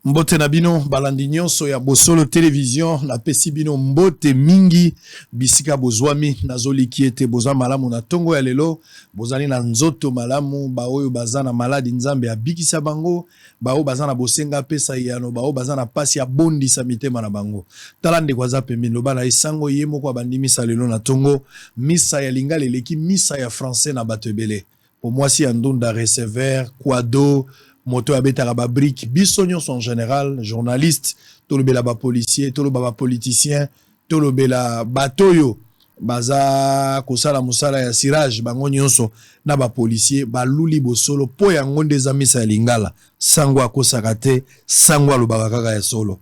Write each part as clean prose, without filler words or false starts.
Mbote na bino balandi nyonso ya Bosolo Télévision na pesi bino mbote mingi bisika bozwami nazoliki ete bozwa malamu na tongo ya lelo bozali na nzoto malamu baoyo bazana maladi nzambe abikisa bango bao bazana bosenga pesa yano bao bazana pasi ya bondisa mitema na bango talande kwaza pembe loba na isango yemo kwa bandimisa lelo na tongo misa ya lingala eleki misa ya français na batebele pour moi si andunda recevoir quado moto abetaka ba brique bisonyo en général journaliste tolobela ba policier toloba ba politicien tolobela batoyo baza kosala musala ya sirage bango nyonso na ba policier baluli bosolo po ya ngonde za misa ya lingala sango akosaka te sango alobaka kaka ya solo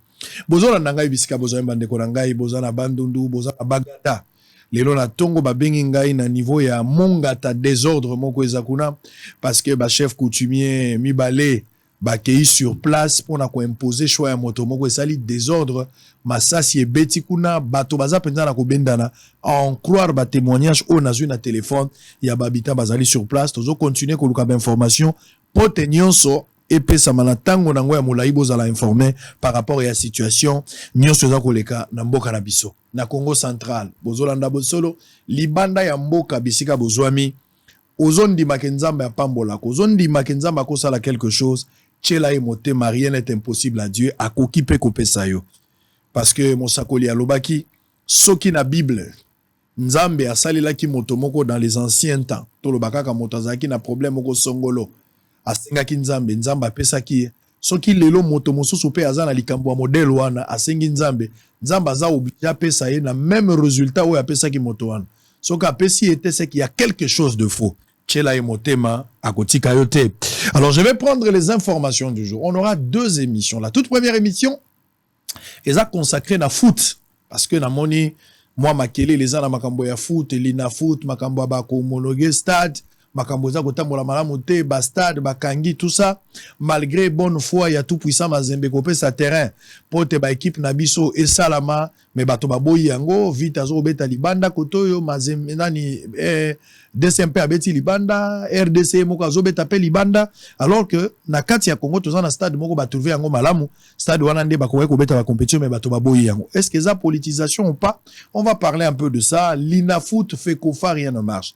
bozola ndangai bisika bozo mbandeko na ngai boza na bandundu boza na bagada lelo na tongo babengi ngai na niveau ya mongata désordre moko ezakuna parce que ba chef coutumier mibale bakei sur place pour na ko imposer choix ya moto moko esali désordre masasi ebeti kuna bato baza penza na ko bendana en croire ba témoignage au nazui na téléphone ya babita bazali sur place tozo continuer ko luka ba information pote nyonso epesa mana tango nango ya molai bozala informé par rapport à la situation nyonso za koleka na mboka na biso na Congo central bozolanda bosolo libanda ya mboka bisika bozwami ozondi makenzamba ya pambola ozondi makenzamba kosala quelque chose tchela e motema rien n'est impossible à Dieu akokipe kopesa yo parce que mosakoli alobaki soki na Bible nzambe asalelaki moto moko dans les anciens temps tolobaka ka moto azaki na problème moko songolo asengaki nzambe nzambe apesaki soki lelo moto mosusu pe aza na likambo ya modèle wana asengi nzambe nzambe aza obligé apesa ye na même résultat oyo apesaki moto wana soki apesi ete c'est qu'il y a quelque chose de faux tchela e motema akotika yo te. Alors je vais prendre les informations du jour. On aura deux émissions. La toute première émission est consacrée na foot parce que na moni moi makele les ana makambo ya foot lina foot makambo ba ko homologuer stade makambo za kotambola malamu te ba stade bakangi tout ça malgré bonne foi ya tout puissant mazembe ko pesa terrain pote ba équipe na biso et salama mais bato baboyi yango vite azo beta libanda kotoyo mazembe nani DCMP abeti libanda RDC moko azo beta pe libanda alors que na kati ya Congo tozana stade moko ba trouver yango malamu stade wana nde ba ko beta ba compétition mais bato baboyi yango est-ce que ça politisation ou pas on va parler un peu de ça l'ina foot fait kofa rien ne marche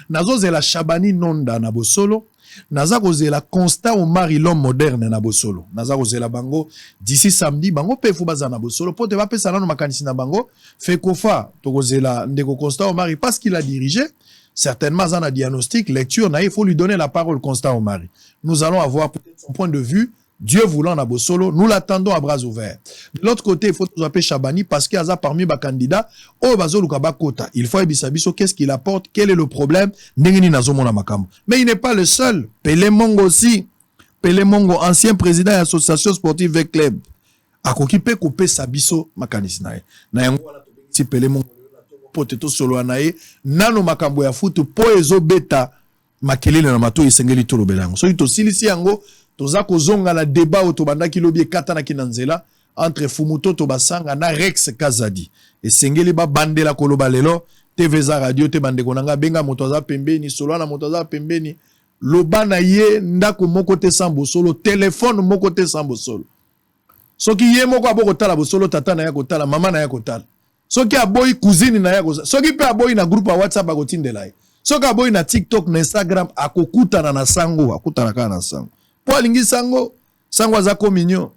nazo zela Chabani nonda na bosolo naza kozela constat au mari l'homme moderne na bosolo naza kozela bango d'ici samedi bango pe fu baza na bosolo pote ba pesa nano makanisi na bango fait kofa to kozela ndeko constat au mari parce qu'il a dirigé certainement dans un diagnostic lecture il faut lui donner la parole constat au mari nous allons avoir peut-être son point de vue Dieu voulant na bosolo, nous l'attendons à bras ouverts. De l'autre côté, il faut nous appeler Chabani parce qu'il y a parmi les candidats, oh bazolo kabakota. Il faut ebisabiso qu'est-ce qu'il apporte, quel est le problème, nengeni nazomona makambo. Mais il n'est pas le seul. Pelé Mongo aussi. Pelé Mongo, ancien président de l'association sportive avec club. Akokipe kope sabiso makanisi nae. Na yango wana si Pelé Mongo poteto solo anae nano makambo ya foot po ezo beta makelele na mato esengeli tolo belango. So ito silisi yango toza kozonga la débat otobanda kilobi kata na kinanzela entre Fumuto Tobasanga na Rex Kazadi et sengeli ba bandela koloba lelo TVza radio te bande konanga benga motoza pembeni solo na motoza pembeni lobana ye ndako moko te sambo solo téléphone moko te sambo solo soki ye moko aboko tala bosolo tata na ya kotala mama na ya kotala soki aboyi cousine na ya kotala soki pe aboyi na groupe ya WhatsApp akotindela soki aboyi na TikTok na Instagram akokutana na sango akutana kana na sango po alingi sango aza kominyo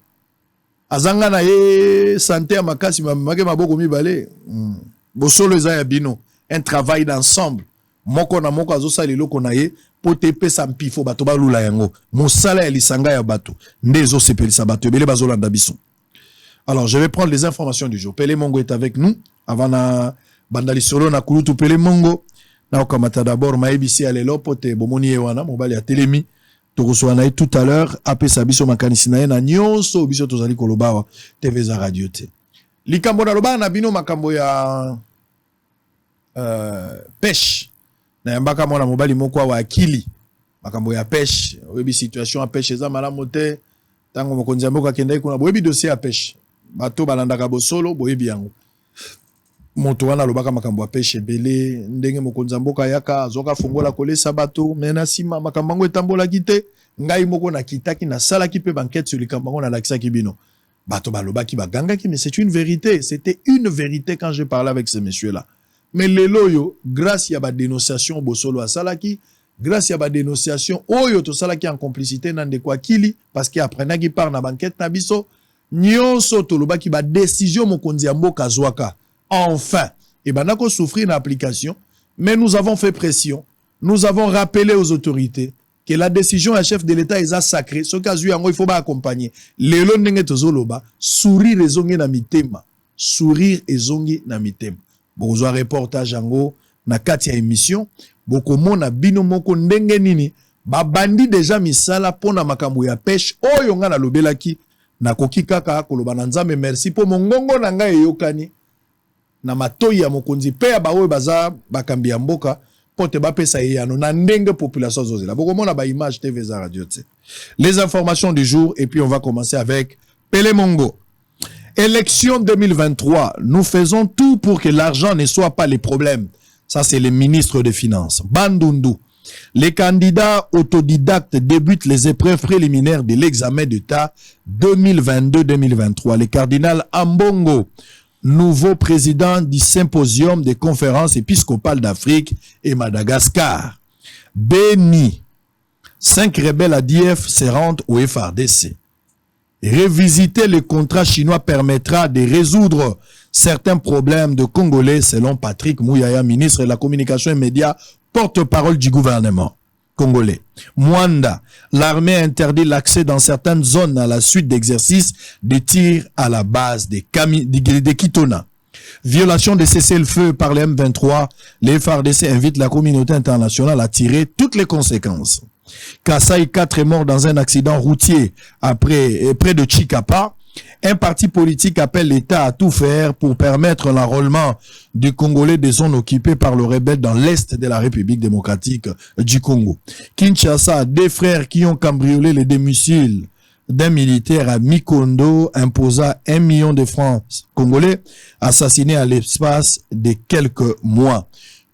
azanga na ye santé ya makasi make maboko mibale bosolo eza ya bino un travail d'ensemble moko na moko azosala eloko na ye po te pesa mpifo bato balula yango mosala ya lisanga ya bato nde ezosepelisa bato ebele bazolanda biso. Alors je vais prendre les informations du jour. Pelé Mongo est avec nous avant na bandali solo na kulutu Pelé Mongo na okamata d'abord maebisi alelo pote bomoni wana mobali ya telemi Togosoanaï tout à l'heure, après sa biso makanisi na na nyonso biso tozali koloba TV za radio te. Likambo na loba na bino makambo ya pêche. Na yambaka mwana mobali moko wa akili. Makambo ya pêche, webi situation ya pêche za malamu te. Tango mokonzi mboka kendai kuna boyebi dossier ya pêche. Bato balandaka bosolo boyebi yango. moto wana lobaka makambo apeshe belé ndenge mokonzi mboka yaka azoka fongola kolesa bato mena sima makambo ngo etambola kite ngai moko na kitaki na sala ki pe banquette sur likambo na lakisa kibino bato balobaki baganga ki mais c'est une vérité, c'était une vérité quand je parlais avec ce monsieur là. Mais lelo yo grâce ya ba dénonciation bosolo asalaki, grâce ya ba dénonciation oyo to salaki en complicité na ndeko akili parce que après naki par na banquette na biso nyonso to lobaki ba décision mokonzi ya mboka zwaka. Enfin, et ben nako souffrir une application, mais nous avons fait pression, nous avons rappelé aux autorités que la décision à chef de l'État est sacrée. Ce cas où il faut pas accompagner. Les longs tozoloba, sourire ezongi na mitema, sourire ezongi na mitema. Bozo reportage ango na kati ya émission, boko mona bino moko ndenge nini, ba bandi déjà misala pona makambo ya pêche oyo nga na lobelaki na koki kaka koloba na nzambe merci po mongongo na ngai eyokani. Na matoi ya mokonzi pe ya bawe baza bakambi ya mboka pote bapesa yano na ndenge population zozela bokomona ba image TV za radio tse. Les informations du jour et puis on va commencer avec Pele Mongo. Élection 2023, nous faisons tout pour que l'argent ne soit pas les problèmes. Ça c'est le ministre des Finances Bandundu. Les candidats autodidactes débutent les épreuves préliminaires de l'examen d'État 2022-2023. Le cardinal Ambongo, nouveau président du symposium des conférences épiscopales d'Afrique et Madagascar. Béni, 5 rebelles ADF se rendent au FARDC. Revisiter le contrat chinois permettra de résoudre certains problèmes de Congolais, selon Patrick Mouyaya, ministre de la Communication et Médias, porte-parole du gouvernement congolais. Mwanda, l'armée interdit l'accès dans certaines zones à la suite d'exercices de tir à la base de Kitona. Violation de cessez-le-feu par les M23, les FARDC invitent la communauté internationale à tirer toutes les conséquences. Kasaï, 4 est mort dans un accident routier près de Chikapa. Un parti politique appelle l'État à tout faire pour permettre l'enrôlement du Congolais des zones occupées par le rebelle dans l'est de la République démocratique du Congo. Kinshasa, 2 frères qui ont cambriolé les domiciles d'un militaire à Mikondo imposa 1 million de francs congolais assassinés à l'espace de quelques mois.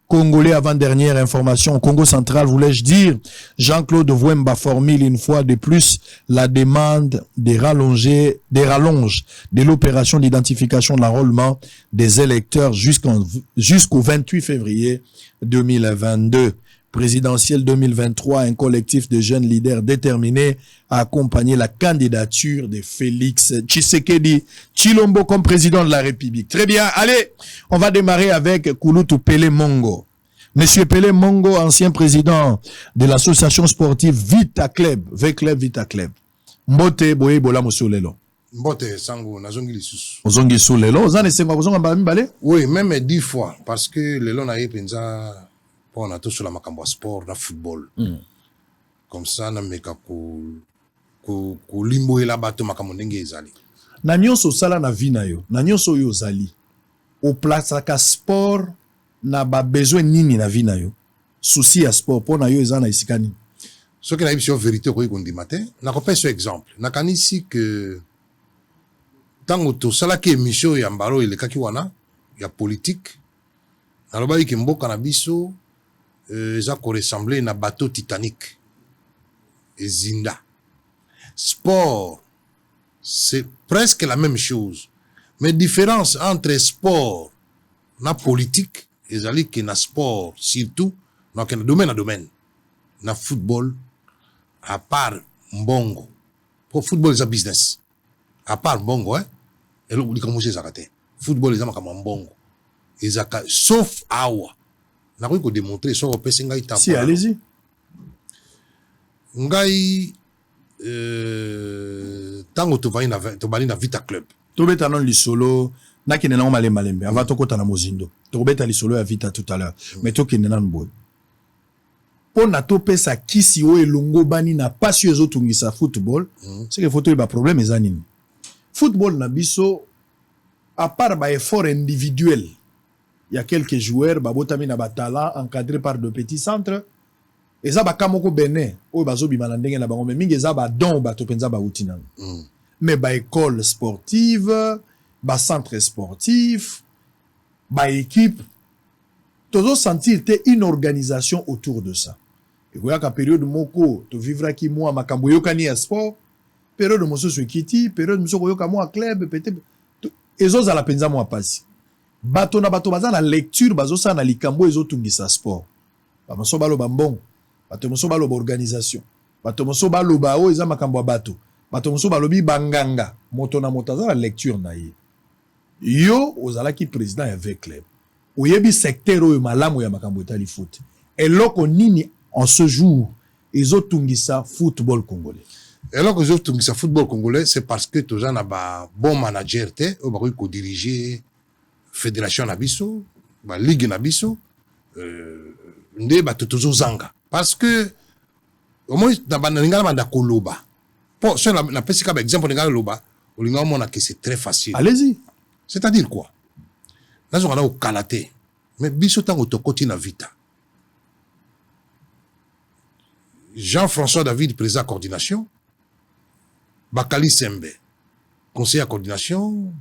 Congolais, avant-dernière information, au Congo central, voulais-je dire, Jean-Claude Wemba formule une fois de plus la demande des rallonges de l'opération d'identification de l'enrôlement des électeurs jusqu'au 28 février 2022. Présidentielle 2023, un collectif de jeunes leaders déterminés à accompagner la candidature de Félix Tshisekedi Tshilombo comme président de la République. Très bien, allez, on va démarrer avec Kulutu Pele Mongo. Monsieur Pele Mongo, ancien président de l'association sportive Vita Club, V-Club Vita Club. Mbote boye bola mosolelo. Mbote sango nazongi lisusu. Ozongi solelo, ozane senga ozonga mbala mbale? Oui, même 10 fois parce que lelo na yepenza on a tout sur la makambo sport na football. Comme ça na meka ko limbo ela bato makambo ndenge ezali. Na nyonso sala na vie na yo, na nyonso yo zali. O plaçaka sport na ba besoin nini na vie na yo. Souci ya sport po na yo ezana isikani. Ce que na yebisi vérité ko yikondi matin, na ko pesa exemple. Na kanisi que tango to sala ki émission ya mbaro elekaki wana ya politique. Na loba ki mboka na biso ça ressemblait à un bateau Titanic. Et Zinda. Sport, c'est presque la même chose. Mais différence entre sport et politique, c'est que dans sport, surtout, dans le domaine à domaine, dans le football, à part Mbongo, pour le football, c'est business. À part Mbongo, hein, et là, vous dites comment c'est ça. Football, c'est comme Mbongo. Sauf Awa. Na ko démontrer so pesa ngai tapo. Si, allez-y. Ngai tango to bali na Vita Club. To beta non lisolo na kine na malembe avant to kota na mozindo. To beta lisolo ya Vita tout à l'heure. Mais to kine na mboy. On a to pesa kisi o elongo bani na pasio ezotungisa football. C'est que photo ba problème ezanini. Football na biso à part ba effort individuel. Il y a quelques joueurs, babotami na batala encadrés par de petits centres. Et ça ba kamoko bene, o bazo bimana ndenge na bango mingi za ba don ba to penza ba utina. Mais ba école sportive, ba centre sportif, ba équipe toujours sentir une organisation autour de ça. Et voilà qu'à période moko to vivra ki moi makambo yokani ya sport, période mosusu ekiti, période mosusu yoka moi club peut-être ezoza la penza moi pasi. Bato na bato baza na lecture bazo sa na likambo ezotungisa sport. Ba moso balo bambong, bato moso balo ba organisation. Bato moso balo ba o eza makambo ya bato. Bato moso balobi banganga, moto na moto za la lecture na ye. Yo ozalaki président ya V club. Oyebi secteur oyo malamu ya makambo etali foot. Eloko nini en ce jour ezotungisa football congolais. Eloko ezotungisa football congolais c'est parce que toza na ba bon manager te o ba ko diriger fédération na biso, ba ligue na biso, nde ba tozo zanga parce que au moins na ba ngala banda koloba. Pour ça na pesika ba exemple ngala loba, o linga mona que c'est très facile. Allez-y. C'est-à-dire quoi? Là, on a au kalaté. Mais biso tango tokoti na vita. Jean-François David, président coordination. Bakali Sembe, conseiller à coordination.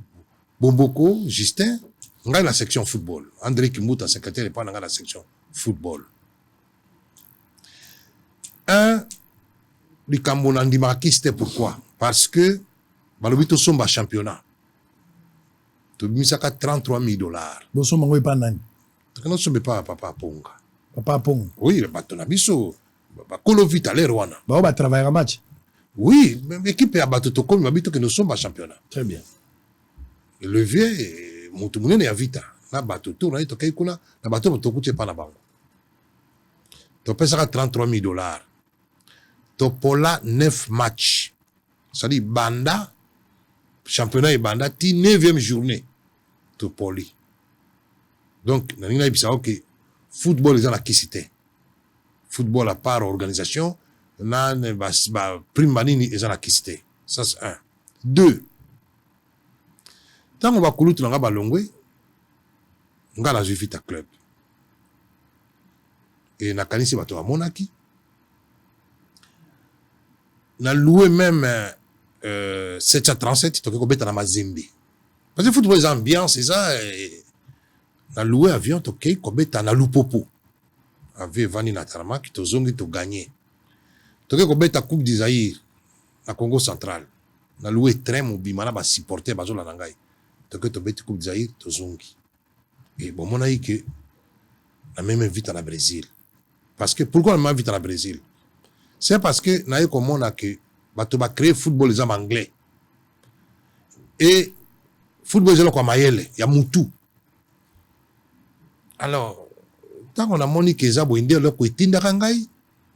Bomboko, Justin. On a la section football. André Kimouta, secrétaire, et pas la section football. Le Cameroun c'était pourquoi? Parce que Balobito Somba championnat. Tu mis ça à $33 000. Bon, ça m'a pas nani. Tu ne sommes pas Papa Ponga. Papa Ponga. Oui, le bateau Nabiso. Colo Vita, l'air Rwanda. Bah, on va travailler en match. Oui, l'équipe est à bateau comme l'habitude que nous sommes à championnat. Très bien. Le levier, mon tout le monde est à Vita. Na bateau, tout le monde est na bateau, tu ne pas na bango. Tu payes ça à $33 000. Tu pola 9 matchs. C'est-à-dire, Banda, championnat et Banda, 9e journée. Tu poli. Donc, nous avons que football est dans la quicité. Football à part organisation, prime manini est dans la quicité. Ça, c'est un. Deux. Tant qu'on va couler tout le monde, on va la Zufita Club. Et na kanisi bato à Monaki. On a loué même 737, donc on a Mazembe. Parce que le football est ambiance, c'est ça. On a loué avion, on a Lupopo. Avec Vani Natarama, qui a gagné. On a Coupe d'Isaïr, na Congo central. On a loué train, on a supporté Bazola Nangai. On a loué Coupe d'Isaïr, et bon, on a dit que on a même invité à Brésil. Parce que pourquoi on m'a invité à Brésil? C'est parce que on a comme on a que on créé football les anglais. Et football c'est comme Mayele, il y a Moutou. Alors, tant qu'on a moni que ça boinde le ko itinda kangai,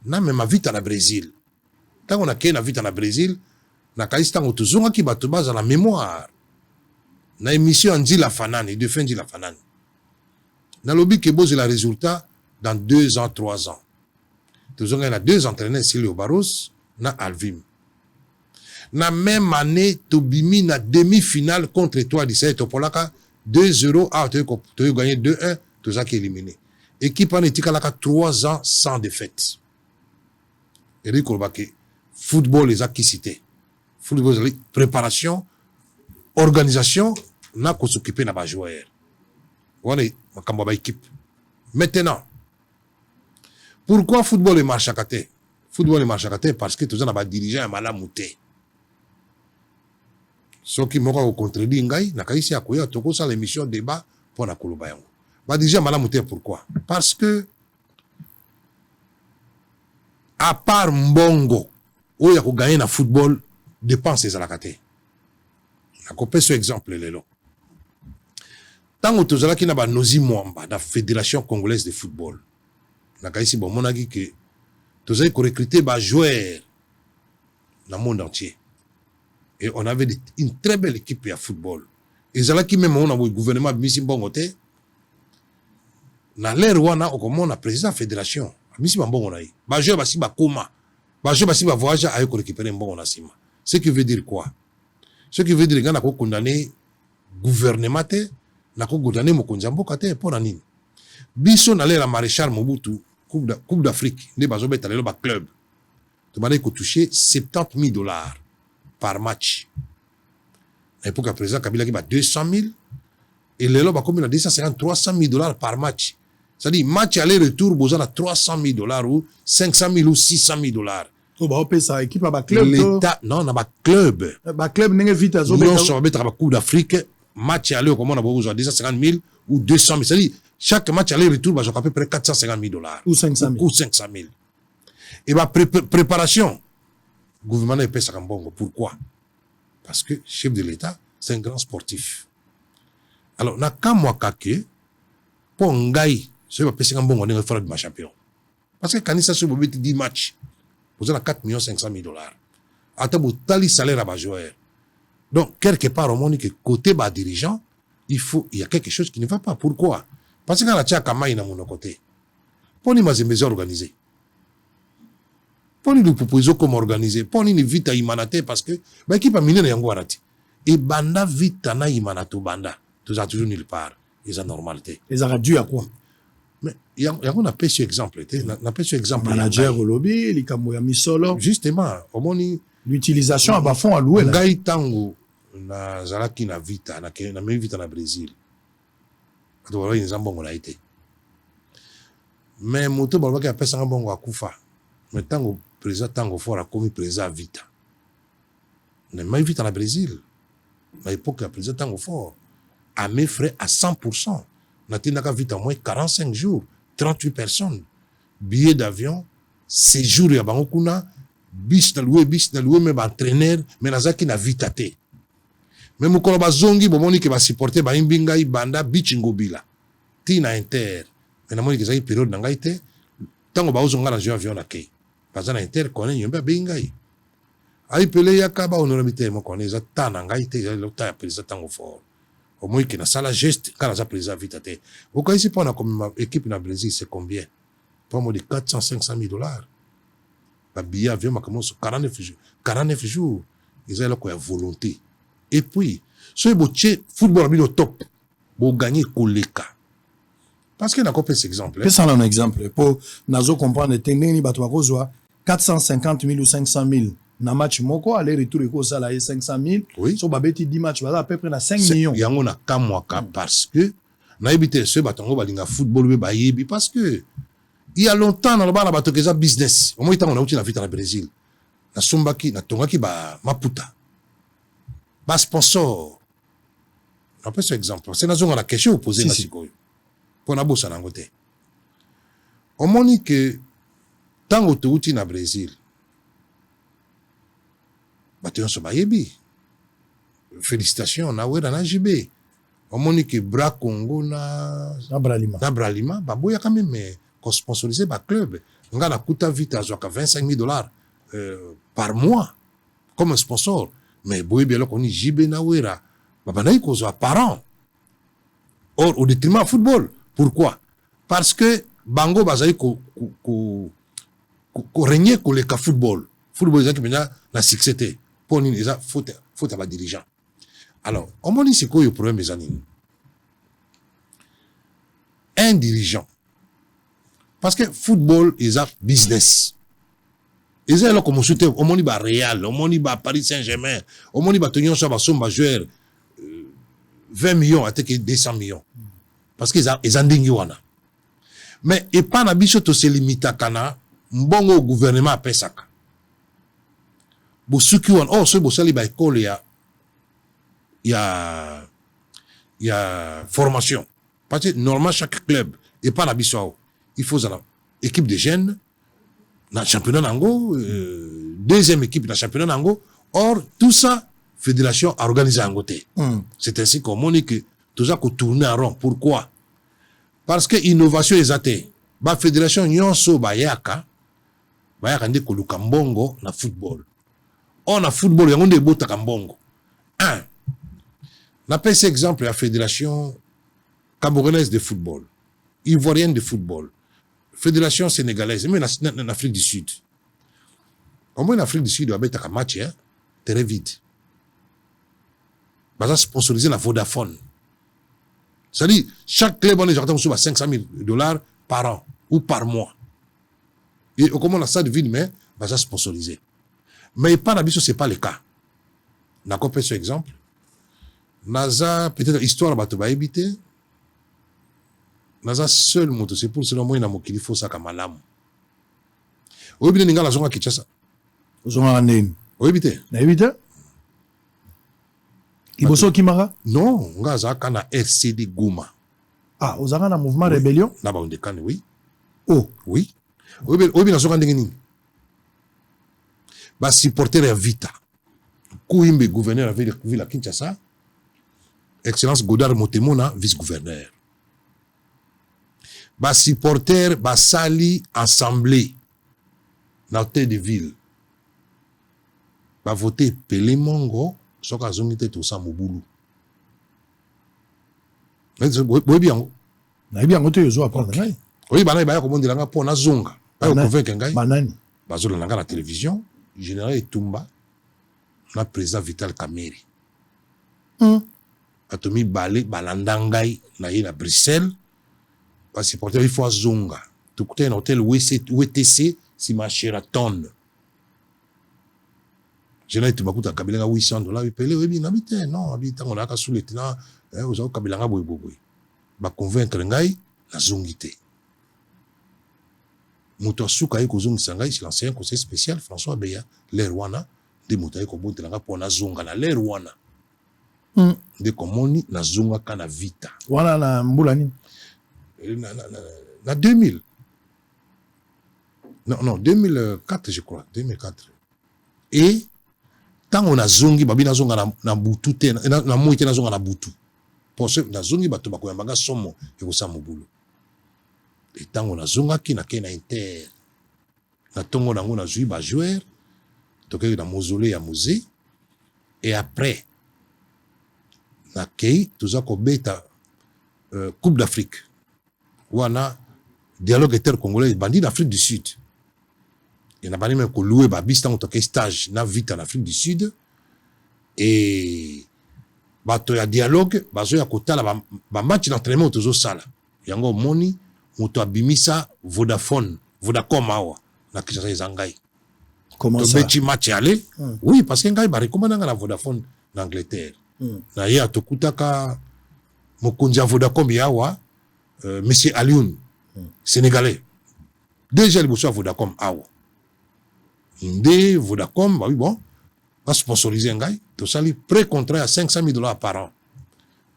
na même invité à Brésil. Tant qu'on a créé invité à Brésil, na kaista ngo tuzunga ki bato baza la mémoire. Na émission Ndi la Fanane, de fin Ndi la Fanane. Na lobby que boze la résultat dans 2 ans, 3 ans. Nous avons 2 entraîneurs, Silio Barros, na Alvim. Na même année, Tobimi na demi-finale contre Étoile 17, Topolaka, 2-0, tu as gagné 2-1, tout ça qui est éliminé. Équipe en éthique, 3 ans sans défaite. Eric Olbake, football les acquisités. Football les préparation, organisation, na qu'on s'occuper na ba joueur. Voilà, ma équipe. Maintenant, pourquoi football est marche à côté? Football est marche à côté parce que tout ça n'a pas dirigé un malamouté. Ce qui m'a contredit, n'a qu'à ici à quoi toko ça l'émission débat pour la Kolobayango. Bah dirigé malamouté pourquoi? Parce que à part Mbongo, où il y a gagné dans football, dépenses à la côté. On a coupé ce exemple là. Tant que tout ça qui n'a pas nosi Mwamba, la Fédération congolaise de football. Ici, bon, mon avis que tous avez recruté des joueurs dans le monde entier. Et on avait une très belle équipe de football. Et c'est là qui même on a le gouvernement de Missi Mbongote. Dans l'ère où on a président de la fédération, Missi Mbongote, les joueurs basi ba coma, les joueurs basi ba voyage à récupérer Mbongote Sima. Ce qui veut dire quoi? Ce qui veut dire que on a condamné gouvernement, on a condamné Mokonjambo Kate pour la nini. Biso na l'ère maréchal Mobutu. Coupe d'Afrique, les bazobet allé le club. Tu m'as dit qu'on touchait $70 000 par match. À l'époque, à présent, Kabila qui bat 200 000 Et les lots, comme il a 250, 300 000 dollars par match. C'est-à-dire, match aller-retour, vous avez 300 000 dollars ou 500 000 ou 600 000 dollars. Oh, bah, on paye ça, équipe à club. L'État, non, on a un club. Club, n'est vite à Nous, on va un coup d'Afrique, match aller, comme on a besoin de 250 000 ou 200 000. C'est-à-dire, chaque match aller-retour, bah, j'ai à peu près 450 000 dollars. Ou 500 000. Ou 500 000. Et bah, préparation. Le gouvernement paye ça comme bon. Pourquoi? Parce que le chef de l'État, c'est un grand sportif. Alors, na kamwa kake, pour ngai, c'est pas payer comme bon, on est faire de champion. Parce que quand il s'agit de 10 matchs, vous avez 4 500 000 dollars. Attends, vous avez le salaire à joueur. Donc, quelque part, au monde, que côté bas dirigeant, il y a quelque chose qui ne va pas. Pourquoi? Parce que quand la Kamaï na mon côté, pour nous, c'est mieux organisé. Pour nous proposer comment organiser. Pour nous, vite à imanate parce que, bah, qui pas miner yango arati. Et banda vite na imanato banda. Tout ça toujours nulle part. Et ça normalité. Et ça a dû à quoi? Mais il y a on a pêché exemple. On a pêché exemple. Manager au lobby, les kamoyami solo. Justement, au moins l'utilisation à bas fond à louer. Ngai tango na zalaki na vita na même vita na Brésil. Adoro ni zambongo na été. Mais moto balobaki apesa ngambongo akufa. Mais tango président tango fort a commis président vita. Na même vita na Brésil. À l'époque, le président tango fort a mes frais à 100%. Natinaka vite à moins 45 jours, 38 personnes. Billets d'avion, séjour à Bangokuna, bis na loué, même entraîneur, mais nazaki na vitate. Même au Koloba Zongi, bomoni qui va supporter Baimbinga, Banda, Bichingobila. Tina Inter. Mais na moni que ça période nangaite, tango ba ozonga na avion na kei. Parce na Inter connaît yomba bingai. Aïe pelé yakaba honorabilité mo connaît ça tanangaite, le ta président tango fort. Au moins qu'il y a un geste quand la président vite. Au cas ici, pour une équipe dans le Brésil, c'est combien? Pour moi, de 400-500 000 dollars. Le billet avion, ma commence 49 jours. 49 jours. Ils ont la volonté. Et puis, si vous avez football au top, vous gagnez Koleka. Parce qu'il y a encore cet exemple. C'est ça un exemple. Pour nous comprendre, il y a 450 000 ou 500 000. Na match moko aller-retour et ça là 500 000. Oui. So babeti 10 matchs à peu près 5 millions. Il y a un kamwaka parce que na ebité ce batongo balinga football ba yebi parce que il y a longtemps dans le bar na bato que ça business. Au moins tant on a outi na vita na Brésil. Na sombaki na tongaki ba maputa. Ba sponsor. On peut ce exemple. C'est nazo na question opposée na sikoyo. Pour na bossa na ngote. On moni que tant on outi na Brésil. Bataillon Bayebi. Félicitations, na wera na JB. On moni que Bra Congo na Bralima, baboya quand même sponsorisé par club. On a coûté vite à 25 000 dollars par mois comme sponsor. Mais boye bien qu'on y JB na wera. Babanaï qu'on soit par an. Or, au détriment du football. Pourquoi? Parce que Bango Bazaï ko régner ko le football. Football, c'est que la succès. Pour nous, il faut avoir dirigeant. Alors, on m'a dit c'est quoi le problème, mes amis? Un dirigeant. Parce que football is a business. Ils ont comme soutien, on m'a dit Real, on m'a dit Paris Saint-Germain, on m'a dit Tonion Saba Somba joueur 20 millions à 200 millions. Parce qu'ils ont dingue. Mais et pas na biso to se limite à kana, mbongo gouvernement a ça. Bosuki wan oh ce bosali ba école il y a formation parce que normalement chaque club et pas la biso il faut une équipe de jeunes dans le championnat nango deuxième équipe dans le championnat nango or tout ça fédération a organisé en côté c'est ainsi qu'on monique que tout ça qu'on tourne en rond. Pourquoi? Parce que innovation est athée ba fédération nyonso bayaka ndi koluka mbongo na football. On a football, on a des beaux takambongo. Un. On appelle cet exemple la fédération camerounaise de football, ivoirienne de football, fédération sénégalaise, même en Afrique du Sud. Au moins en Afrique du Sud, il y a un match, très vite. Ils ont sponsorisé la Vodafone. C'est-à-dire, chaque club, on est à 500 000 dollars par an ou par mois. Et au comment ça de ville, mais ils ont sponsorisé. Mais pas d'habitude, ce n'est pas le cas. On a compris ce exemple. naza peut-être histoire bato ba habité naza seul moto c'est pour cela moi na mokili faut saka malamu oyebi ninga na zonga Kinshasa ozonga ndeni oyebi te na éviter liboso kimaka non nga azaka na RCD Goma ah ozanga na mouvement rébellion na ba ondekane oui oh oui oyebi na zonga ndenge nini ba supporter ya Vita Kouimbe gouverneur à ville à Kinshasa Excellence Godard Motemona vice-gouverneur ba supporter ba sali assemblée na hôtel de ville ba voter Pelé Mongo soka zongite to sa mobulu boyebi yango nayebi yango te yozo apprendre ngai oyebi bana baya komondela nga mpo na zonga bayo convaincre ngai banani bazolanda nga na télévision général Etumba na président Vital Kamerhe bato mibale balanda ngai na ye na Bruxelles basupporter il faut azonga tokutana na hôtel WTC sima Sheraton général Etumba kuta kabelenga $800 Pelé oyebi nabi te non abi ntango nayaka sous lieutenant oza kokabelanga boyeboye baconvaincre ngai nazongi te moto asuka ye kozongisa ngai c'est l'ancien conseil spécial François Beya l'air wana nde moto aye kobotela nga mpo nazonga na l'air wana nde komoni nazongaka na Vita wana na mbula nini na 2000 non 2004 je crois 2004 et ntango nazongi babi nazonga na butu te na moi te nazonga na butu parce que nazongi bato bakoyambanga somo ekosala mobulu et ntango nazongaki nakei na Inter na ntongo nango nazwi bajoueur tokei na mausolée ya musée et après nakei toza kobeta Coupe d'Afrique wana dialogue intercongolais bandi d'Afrique du Sud et na bani même kolouer babisi ntango tokei stage na Vita en Afrique du Sud et bato ya dialogue bazoya kotala bamatch d'entraînement tozosala yango omoni moto abimisa Vodacom awa na Kinshasa eza ngai tobeti match aller oui parce que ngai barekomandanga na Vodafone na Angleterre na ye atokutaka mokonzi ya Vodacom yawa monsieur Alioune sénégalais déjà liboso ya Vodacom awa nde Vodacom bah oui bon va sponsoriser ngai tosali pré-contrat ya $500,000 par an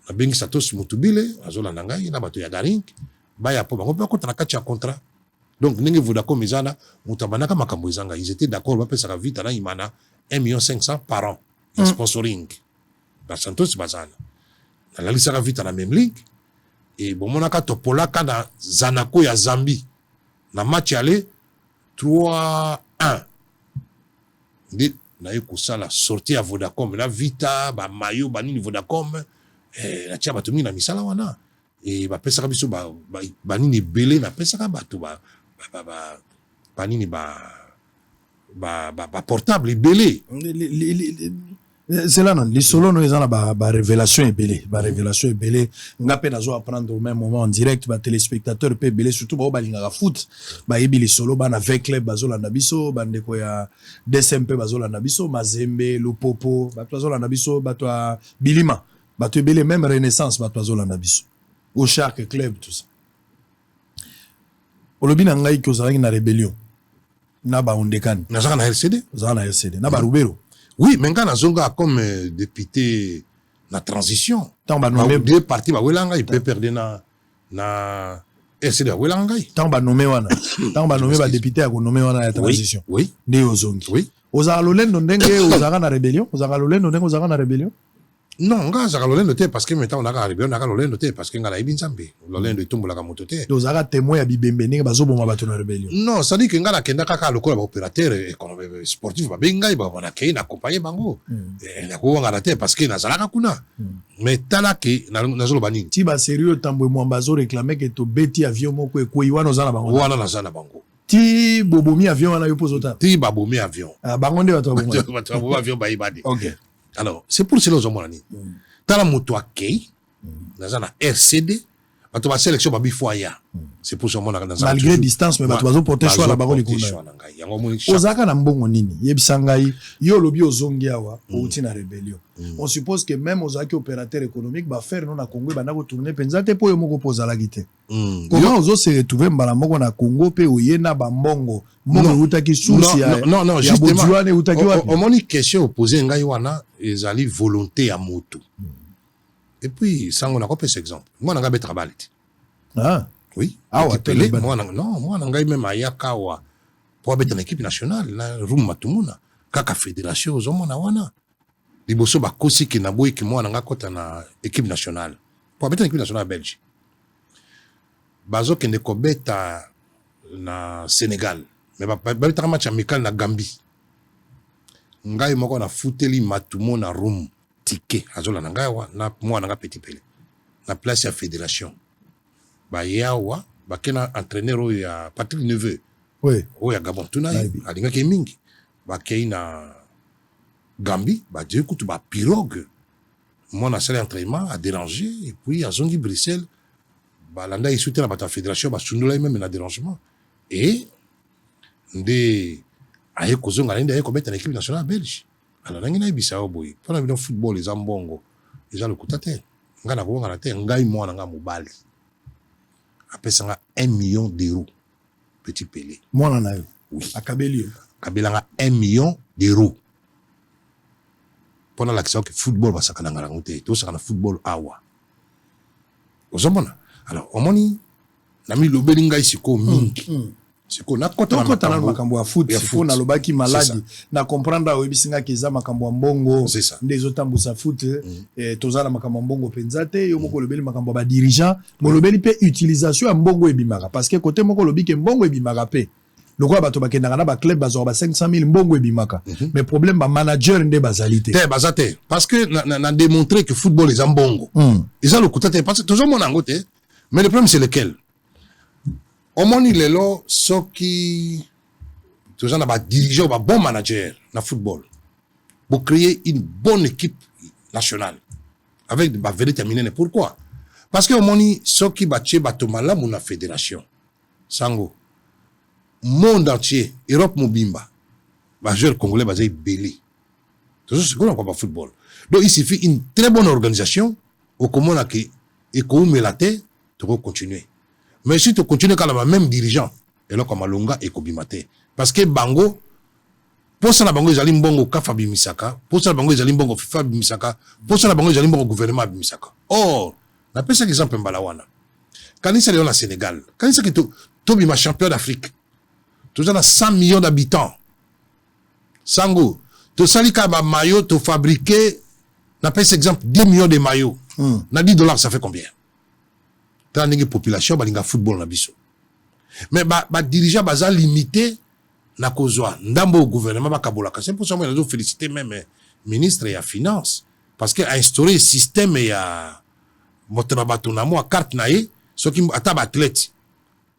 na bengi Satos Mutubile azolanda ngai na bato ya Daring baya po bango pe na kati ya contrat donc ndenge Vodacom ezana moto abanaka makambo ezanga ils étaient d'accord bapesaka Vita na imana 1,5 million par an ya sponsoring ba Santos bazana nalalisaka Vita na même ligue et bomonaka topolaka na Zanaco ya Zambie na match aller 3-1 nde naye kosala sortie ya Vodacom na Vita ba mayo banini Vodacom na tia bato mingi na misala wana et bapesaka biso banini ebele napesaka bato banini portable ebele c'est là non les solo nous ont ba révélation ebele ba révélation ebele nga pe nazo apprendre au même moment en direct ba téléspectateurs pe ebele surtout ba balinga foot ba yebi les solo ba na avec club bazola na biso ba ndeko ya DSMP bazola na biso Mazembe Lupopo ba bazola na biso ba to Bilima ba to ebele même Renaissance ba bazola na biso au Shark Club tout ça olobi na ngai ko zalaki na rébellion na ba ondekani na zaka na RCD na ba Rubero. Oui, mais quand on a comme député la transition, deux partis bawelanga il peut perdre na RCD bawelanga. Tant ba nommé wana, tant ba nommé ba député a nommé wana la transition. Oui. Né ozongi. Oui. Ozaka lolendo ndenge ozaka na rébellion, ozaka lolendo ndenge ozaka na rébellion. Non, nga zaka lolendo te parce que maintenant on a rébellion, on a lolendo te parce que nga la ibinzambe. Lolendo itombola ka moto te. Ozaka témoin ya bibembe ndenge bazoboma bato na rébellion. Non, ça dit que nga la kenda kaka lokola ba opérateur économique sportif ba bengai ba wana kei na accompagner bango. Na ko nga la te parce que na zalaka kuna. Mais tala ke na zolo banini. Ti ba sérieux tambwe mwamba zo réclamer que to beti avion moko ekoi wana ozana bango. Wana na zana bango. Ti bobomi avion wana yo pozota. Ti babomi avion. Ah bango nde bato bobomi. Bato bobomi avion ba ibadi. OK. Alors, c'est pour cela que nous avons tala moto akei, naza na RCD, bato ba sélection ba bifoya c'est pour ça mon dans malgré distance mais bato bazo porter choix la bango likunda yango moni ozaka na mbongo nini yebisa ngai yo lobi ozongi awa outi na rébellion on suppose que même ozaki opérateur économique ba faire non na Congo ba na ko tourner penza te po yo moko pozala gite comment ozo se retrouver mbala moko na Congo pe oyena ba mbongo mbongo utaki source ya non justement utaki wa on moni question opposé ngai wana ezali volonté ya moto. Et puis, ça, on a compris cet exemple. Moi, on a travaillé. Ah. Oui. Ah, ouais, moi, on a même à Yakawa pour être une équipe nationale. Là, Rouma Tumuna. Kaka fédération, aux hommes, on a. Les bosso, bah, kosi, qui n'a pas eu, moi, on a côté na équipe nationale. Pour être une équipe nationale belge. Bazo, qui n'est qu'au na Sénégal. Mais bah, un match amical na Gambie. Ngai, moi, on a fouteli Matumo na Roum. Ticket azola na ngai wa na moi na petit pele na place ya fédération ba yawa ba kena entraîneur ya Patrick Neveu oui ya Gabon tuna alinga ke mingi ba keina Gambie ba je kutu ba pirogue moi na salle d'entraînement a dérangé et puis à zongi Bruxelles ba landa i soutient la fédération ba sundola même na dérangement et ndé aye kozonga ndé aye ko mettre l'équipe nationale belge. Alors, il y a des boy. Pendant le football, les ambongo, ils ont le coup de tête. Ils ont le tête. Ils ont le mobile. Après ça, 1 million d'euros. Petit Pelé. Moi, on en a eu. Oui. À Kabeli. Kabeli a 1 million d'euros. Pendant l'action que football va s'accaler dans la route. Tout ça, dans le football, awa. Vous avez alors, on m'a dit, on a mis le belinga ici, comme siko na kota na makambo ya foot siko na lobaki maladi na comprendre oyebisinga kiza makambo ya mbongo ndezo tambusa foot tozala makambo ya mbongo penza te yo moko lobeli makambo ba dirigeant mo lobeli pe utilisation ya mbongo ebimaka parce que côté moko lobiki mbongo ebimaka pe lokola bato bakendaka na ba club bazora ba 500,000 mbongo ebimaka mais problème ba manager nde bazalité te bazate parce que na démontrer que football est en mbongo ils ont le côté parce que toujours mon angote mais le problème c'est lequel. Au moins, il est là, ceux qui ont un dirigeant, un bon manager dans le football, pour créer une bonne équipe nationale, avec des vedettes terminées. Pourquoi? Parce que au moins, ceux qui battent Batomala, mon fédération, Sango, monde entier, Europe, Mobimba, majeur congolais, basé Belé. Tout ça, c'est quoi le football? Donc, il suffit une très bonne organisation, au commun, et qu'on met la tête, tu peux continuer. Mais si tu continues quand même même dirigeant, et là comme Alonga et Kobimate, parce que Bango, pour ça la Bango ils allaient mbongo kafa bimisaka, pour ça la Bango ils allaient mbongo FIFA bimisaka, pour ça la Bango ils allaient mbongo gouvernement bimisaka. Or, la pêche exemple mbalawana. Quand il s'est au Sénégal, quand il s'est que tu bima champion d'Afrique, tu as 100 millions d'habitants. Sango, tu sali kaba maillot, tu fabriquer, la pêche exemple 10 millions de maillots. Na $10 ça fait combien? Dans la population, il y a football na biso. Mais les dirigeants sont limités na kozwa ndambo au gouvernement bakabolaka. C'est pour ça que je félicite même le ministre et la finance parce qu'il a instauré un système et a motonabatonamo à carte nae ce qui ataba athlète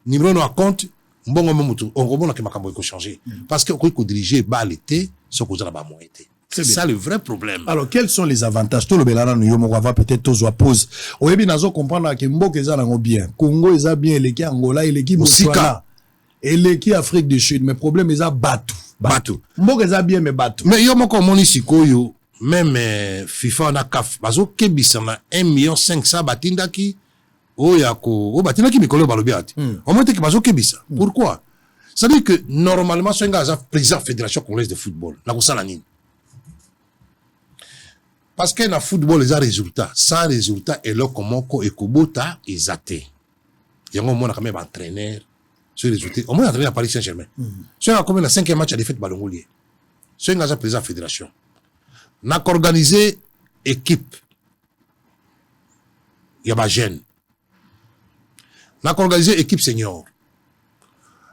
numéro no compte mbongo momutu on remonte que makambo iko changer parce que ko diriger ba l'été ce ko za ba moyen. C'est ça le vrai problème. Alors, quels sont les avantages? Tout le belana nous yomo va peut-être tous pause. Oyebi nazo comprendre que Mboka eza nango bien. Congo eza bien, eleki Angola, eleki Botswana, eleki Afrique du Sud. Mais problème eza Batu. Mboka eza bien mais Batu. Mais yo moko moni sikoyo même FIFA na CAF bazo kebisa na 1,5 million batindaki o batindaki mikolo balobi ati. Au moins que bazo kebisa. Pourquoi? Ça veut dire que normalement c'est un président fédération congolaise de football. Na kosala nini? Parce que dans le football, les résultats. Sans résultat, et là, comment et Kubota, ils athées. Il y a un moment, quand même, entraîneur, ce résultat. Au moins, entraîneur à Paris Saint-Germain. C'est quand même le 5e match à défaite Balongolier. C'est un président de la fédération. N'a qu'organisé équipe. Il y a ma gêne. N'a qu'organisé équipe senior.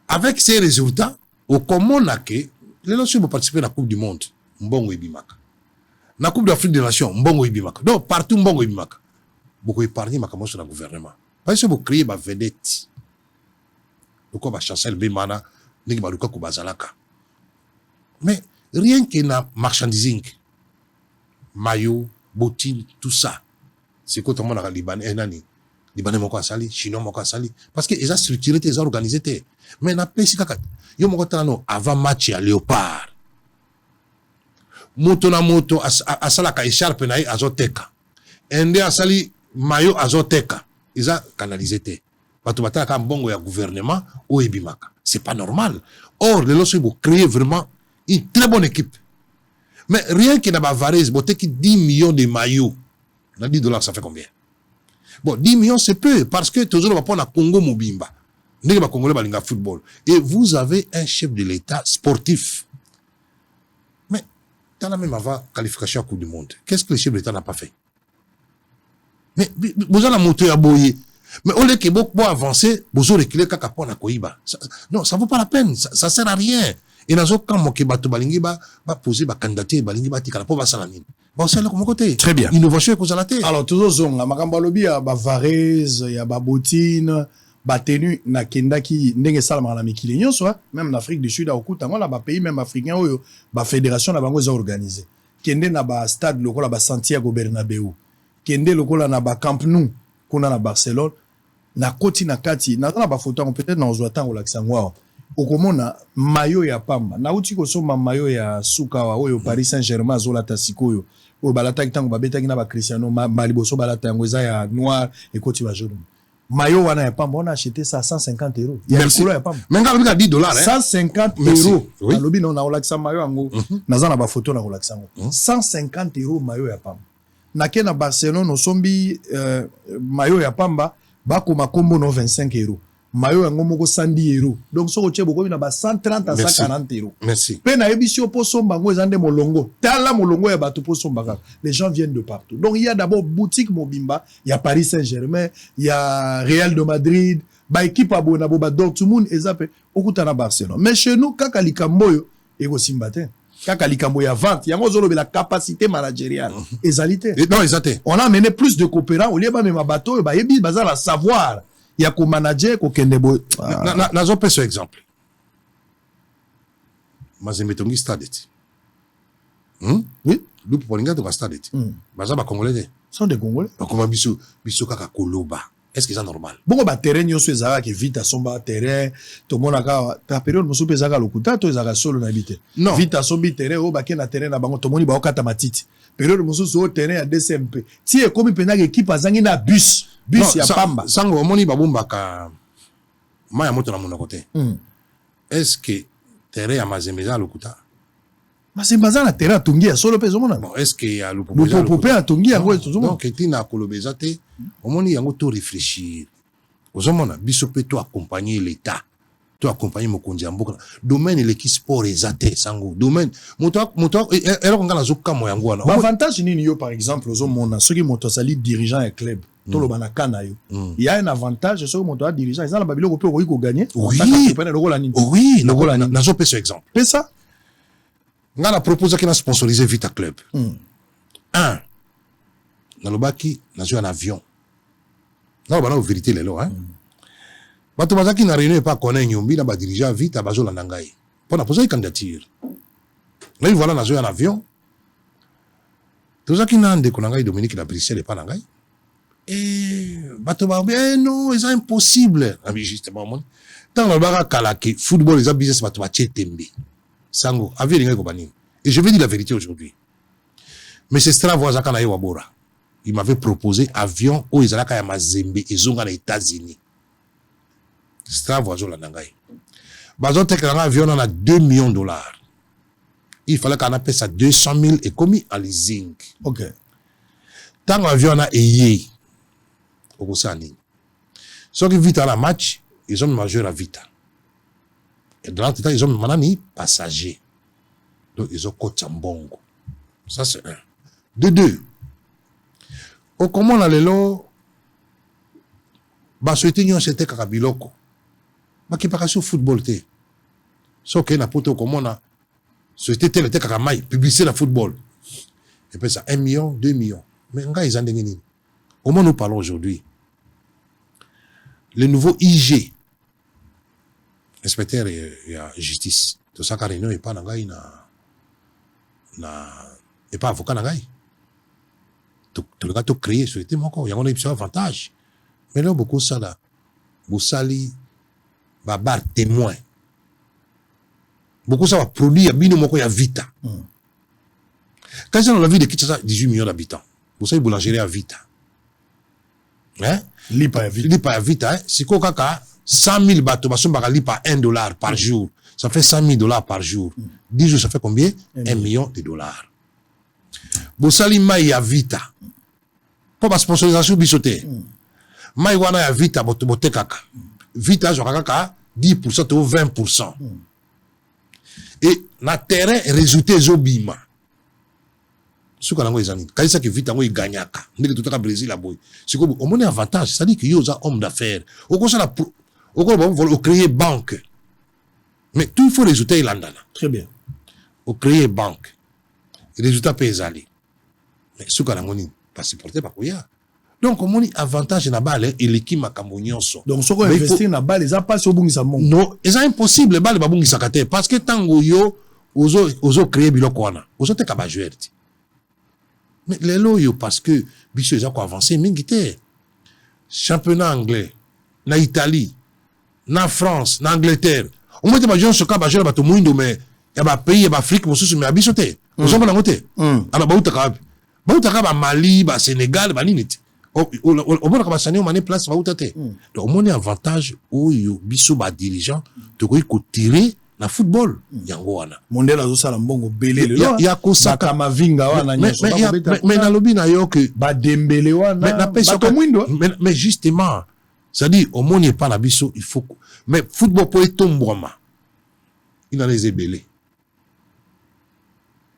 Avec ces résultats, au comment on a que, les gens vont participer à la Coupe du Monde. Mbongo et Bimaka. Na Coupe d'Afrique des Nations, mbongo ibimaka. Donc, partout mbongo ibimaka. Beaucoup épargné makamo sur le gouvernement. Parce que vous créez ma vedette. Pourquoi ma chancel Bemana, n'est pas le cas Kubazalaka. Mais rien que na marchandising, maillot, bottine, tout ça, c'est quoi tout le monde a Libanais, nani, Libanais moko asali, Chinois moko asali. Parce que ils ont structuré, ils ont organisé. Mais na pesi kaka, yo moko tano avant match à Léopard. Moto na moto asala ka écharpe na azoteka. Ende asali mayo azoteka. Ils ont canalisé. Bato bataka ka mbongo ya gouvernement ou ebimaka. C'est pas normal. Or, le lorsque vous créez vraiment une très bonne équipe. Mais rien que dans Bavarese, vous avez 10 millions de maillots. On a 10 $, ça fait combien? Bon, 10 millions, c'est peu, parce que toujours, on va prendre Congo Mobimba. On va Congolais balinga football. Et vous avez un chef de l'État sportif. Mais, dans la même avant qualification à Coupe du Monde, qu'est-ce que le chef de l'État n'a pas fait? Mais, vous avez la montée à Boyer. Mais au lieu que beaucoup avancer, vous aurez reculé kaka pona koiba. Non, ça vaut pas la peine, ça sert à rien. Et dans ce cas, moi qui bato balingi ba poser ba candidature balingi ba tikala po ba salamine. Bon, c'est là comme côté. Très bien. Innovation ko zalate. Alors toujours zonga makambo lobi ya ba Varese, ya ba Botine, ba tenu na kendaki ndenge salama na mikili nyonso, même en Afrique du Sud a okuta ngala ba pays même africain oyo ba fédération na bango za organisé. Kende na ba stade lokola ba Santiago Bernabéu. Kende lokola na ba Camp Nou kuna na Barcelone. Na koti na kati na ba photo peut-être na ozwata ngolakisa ngwa okomona mayo ya pamba na uti ko soma mayo ya sukawa oyo Paris Saint-Germain azolata sikoyo oyo balata kitango babetaki na ba Cristiano maliboso balata yango eza ya noir et koti ba jaune mayo wana ya pamba on a acheté ça 150 €. Ya couleur ya pamba menga bika 10 $, 150 €. Oui. Alobi non na olakisa mayo yango naza na ba photo na olakisa ngo 150 € mayo ya pamba na ke na Barcelone osombi mayo ya pamba bako makombo no 25 €. Mayo yango moko 110 €. Donc soko tchebo ko na ba 130 à 140 €. Merci. Pe na ebisio po somba ngo ezande molongo. Tala molongo ya bato po somba ka. Les gens viennent de partout. Donc il y a d'abord boutique Mobimba, il y a Paris Saint-Germain, il y a Real de Madrid, ba équipe abona bo ba Dortmund ezape okuta na Barcelone. Mais chez nous kaka likamboyo eko simbate. Kaka likambo ya vente, yango zolobe la capacité managériale. Ezalité. Non, ezalité. On a amené plus de coopérants au lieu ba même bateau ba yebi baza la savoir. Il y a ko manager ko kende bo. Na zo peso exemple. Mazembe tongi stade. Oui, lupu polinga to stade. Baza ba congolais. Sont des Congolais. Ba koma biso kaka koloba. Est-ce que c'est normal? Bongo ba terrain nyoso ezaka ke vite somba terrain to mona ka ta période mosu pe ezaka lokuta to ezaka solo na bité. Non. Vite sombi terrain o ba ke na terrain na bango to moni ba okata matiti. Période mosu so terrain ya DCMP. Ti e komi pena ke équipe azangi na bus ya pamba. Sango omoni ba bomba ka maya moto na mona côté. Est-ce que terrain ya Mazembe za lokuta? Mazembe za na terrain tungi ya solo pe zo mona. Bon, est-ce que ya lupo pe tungi yango to zo mona. Donc etina kolobeza te. Omoni yango to réfléchir. Ozomona biso pe to accompagner l'État. To accompagner mokonzi mboka. Domaine l'équipe sport ezate sango. Domaine moto elo ngala zoka mo yango wana. Avantage nini yo par exemple ozomona soki moto sali dirigeant ya club. To lo banaka na yo. Il y a un avantage soki moto a dirigeant, ils ont la babilo ko ko gagner. Oui, nazo pe ce exemple. C'est ça. Ngala propose ki na sponsoriser Vita Club. 1. Nalobaki nazo un avion. Non, bah, la vérité, les lois, hein. Bato bazaki na réunion pas connaît nyombi na ba dirigeant vite à bazo la nangai. Pour na poser candidature. Là, il voilà nazo un avion. Tout ça qui n'a de konangai Dominique na Bruxelles et pas nangai. Et bato ba non, c'est impossible. Ah oui, justement mon. Tant le bara kalaki football les business bato ba chetembe. Sango, avion ngai ko bani. Et je vais dire la vérité aujourd'hui. Mais c'est Stravo Zakana Wabora. Il m'avait proposé avion où ils allaient à Mazembe et zonga les États-Unis. Stravo Zola Nangai. Bazon tek un avion on a 2 millions de $. Il fallait qu'on appelle ça 200 000 et commis en leasing. OK. Tant avion a ayé au Kosani. Sauf que vite à la match, ils ont majeur à vite. Et dans l'autre temps, ils ont manani passager. Donc ils ont côté Mbongo. Ça c'est un. De deux. Au comment on a l'élo, bah souhaiter nous c'était kakabiloko. Bah qui pas sur football té. Sauf que na poto comment on a souhaité tel était kakamai publicité la football. Et puis ça 1 million, 2 millions. Mais nga ils en dengeni. Comment nous parlons aujourd'hui? Le nouveau IG, inspecteur et justice, tout ça réunion et pas nangai et pas avocat nangai. Tout le gars tout créé, souhaité mon corps. Il y a un avantage. Mais là, beaucoup ça là. Vous sali, bar témoin. Beaucoup ça va produire, bino moko ya vita. Quand c'est dans la ville de Kinshasa, 18 millions d'habitants. Vous savez, boulangerie à vita. Hein? Lipa à vita, hein? Si quoi, 100 000 bateaux, bah, sont lipa $1 par jour. Ça fait 100 000 dollars par jour. 10 jours, ça fait combien? 1 million de dollars. Bosali mai ya vita. Pour la sponsorisation bisoté. Mai wana ya vita, bote kaka. Vita, je kaka 10% ou 20%. Et na terrain, résultat zobima. Ce qu'on a dit, quand ça que vita, on gagnaka. On dit que tout le Brésil a boy. C'est comme, on a un avantage. C'est-à-dire qu'il y a un homme d'affaires. Au on créer banque. Mais tout il faut résultat il andana. Très bien. On créer banque. Résultat peut aller. Mais ce qu'on a dit, pas supporter par quoi. Donc, on a un avantage dans la balle et l'équipe m'a cambognonso. Donc, ce qu'on investit dans la balle, ils ont pas sur Bungisa Mon. Non, c'est impossible, balle ba Bungisa Kate. Parce que tant que yo, ozo créer bilokwana. Ozo te kaba jouer. Mais les loyaux, parce que bicho ils ont avancé, mingité. Championnat anglais, na Italie, na France, na Angleterre. On m'a dit que je suis capable de jouer à tout le monde, mais il y a des pays, il y a des Afrique, mais je suis bichoté. On s'en va dans le côté. Alors, bah, Mali, bah, Sénégal, bah, Ninit. On va commencer à faire place, bah, donc, on a un avantage où il y a des dirigeants qui ont tiré le football. Mondel a aussi un bon belé. Il y a comme ça. Mais dans le but, il y a que. Badembele Mais justement, c'est-à-dire, au monde n'est pas la biso, il faut. Mais football pour être tombé, il a les ébélés.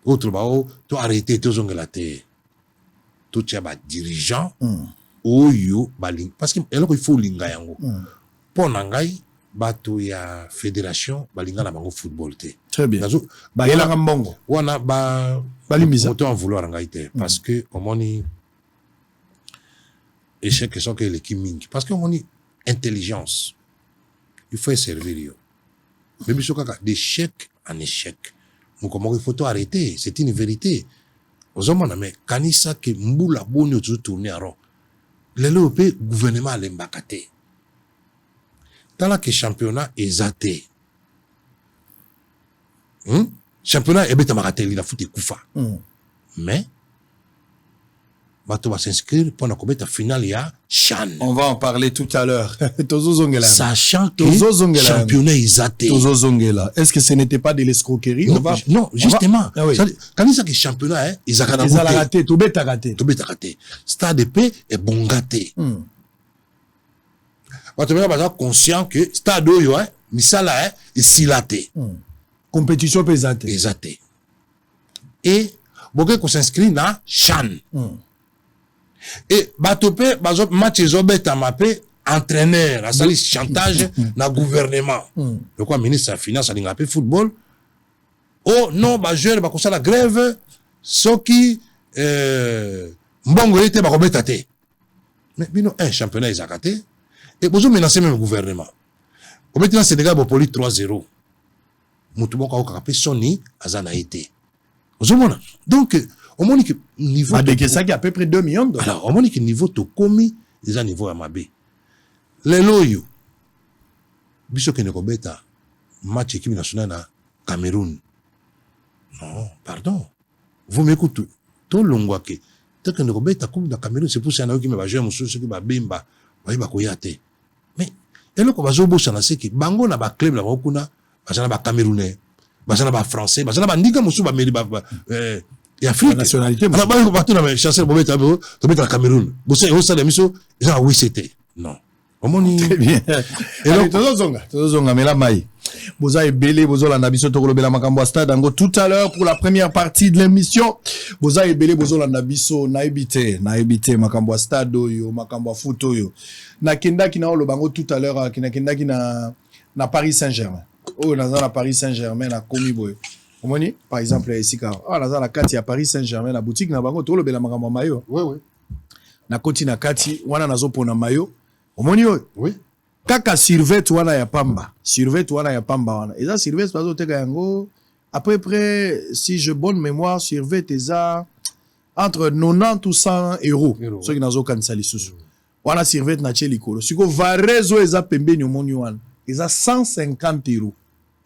Autre bao, tu arrêté, tu as la terre. Tu as des dirigeants, oyo, baling. Parce qu'il faut linga yango. Pour nangai, bato ya fédération, balinga na bango football te. Très bien. Ba yela kambongo. Wana ba balimisa. Moto en vouloir ngai te. Parce que, au moni, échec que sont que l'équipe mingi. Parce que, au moni, intelligence. Il faut servir. Mais d'échec en échec. Donc, comment il faut arrêter? C'est une vérité. Aux hommes, mais kanisa que mboula boni au tourner à rond. Le gouvernement a l'embacate. Dans la que championnat est athée. Championnat est bête à marater, il a foutu koufa. Mais, bato va s'inscrire pour la commettre finale, il y a Chan. On va en parler tout à l'heure. Sachant que le championnat est athée. Est-ce que ce n'était pas de l'escroquerie? Non, justement. Quand il y a que championnat, ils ont raté. Tout bête à raté. Stade de paix est bon gâté. Bato va conscient que stade oyo, misala, est silaté. Compétition pesate. Et, beaucoup qu'on s'inscrit dans Chan. Et batopé bazop match ezobet à mapé entraîneur, à sali chantage na gouvernement. Le quoi ministre de la finance a l'ingapé football. Oh non, ba joueur ba la grève soki mbongo était ba robetate. Mais bino un championnat ezakate et bozo menacer même le gouvernement. Au maintenant Sénégal bo poli 3-0. Mutu boko ka kapé soni azana été. Ozomona. Donc au moins que niveau de ça qui à peu près 2 millions de. Alors au moins que niveau to komi déjà niveau à mabé les loyo biso que ne kobeta match équipe nationale na Cameroun. Non, pardon, vous m'écoutez to longwa ke te que ne kobeta coupe de Cameroun, c'est pour ça na qui me va jouer musu ce que ba bemba ba koyate. Mais et le ko bazo bossa na c'est que bango na ba club la kuna bazana ba Camerounais, bazana ba français, bazana ba ndika musu ba meri ba et Afrique. La nationalité. Alors, bah, partout dans le chasseur, pour mettre à Cameroun. Vous savez, ça, les missions, ils ont oui, c'était. Non. Très bien. Et donc, Tozonga, mais la maille. Boza et Belé, Bozo la Nabiso Togolobela Makambo Stade, Dango, tout à l'heure pour la première partie de l'émission. Boza et Belé, Bozo la Nabiso, Naibite, Makambo Stade, yo, Makambo Foto, yo. Nakenda qui n'a le bango tout à l'heure, qui n'a Paris Saint-Germain. Oh, na Paris Saint-Germain, na Komi Boy. Par exemple, ici, la kati à Paris Saint-Germain, la boutique na bango tolo bela makambo mayo. Oui. Na koti na kati wana nazo pona mayo. Omoni yo? Oui. Kaka survêt wana ya pamba. Survêt wana ya pamba wana. Eza survêt bazo teka yango à peu près si je bonne mémoire survêt eza entre 90 ou 100 euros. Ce qui nazo kanisa lisusu. wana servette na tie likolo siko varezo eza pembeni omoni wana eza 150 euros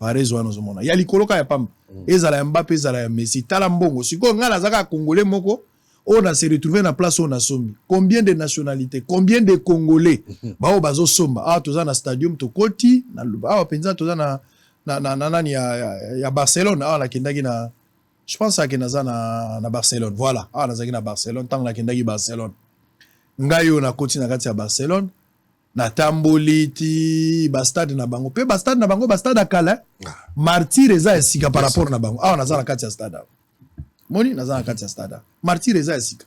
varezo wana ozomona ya likolo ka ya pamba ezala ya Mbappé ezala ya Messi tala mbongo siko nga nazaka congolais moko on a se retrouvé na place on a sombi combien de nationalités combien de congolais bao bazo somba ah toza na stadium to koti na ah penza toza na nani ya Barcelone ah la kindaki na je pense que naza na Barcelone voilà ah nazaki na Barcelone tant la kindaki Barcelone ngayo na koti na kati ya Barcelone na tamboli ti bastade na bango pe bastade na bango bastade akala martyr eza esika par rapport na bango ah naza na kati ya stade moni naza na kati ya stade martyr eza esika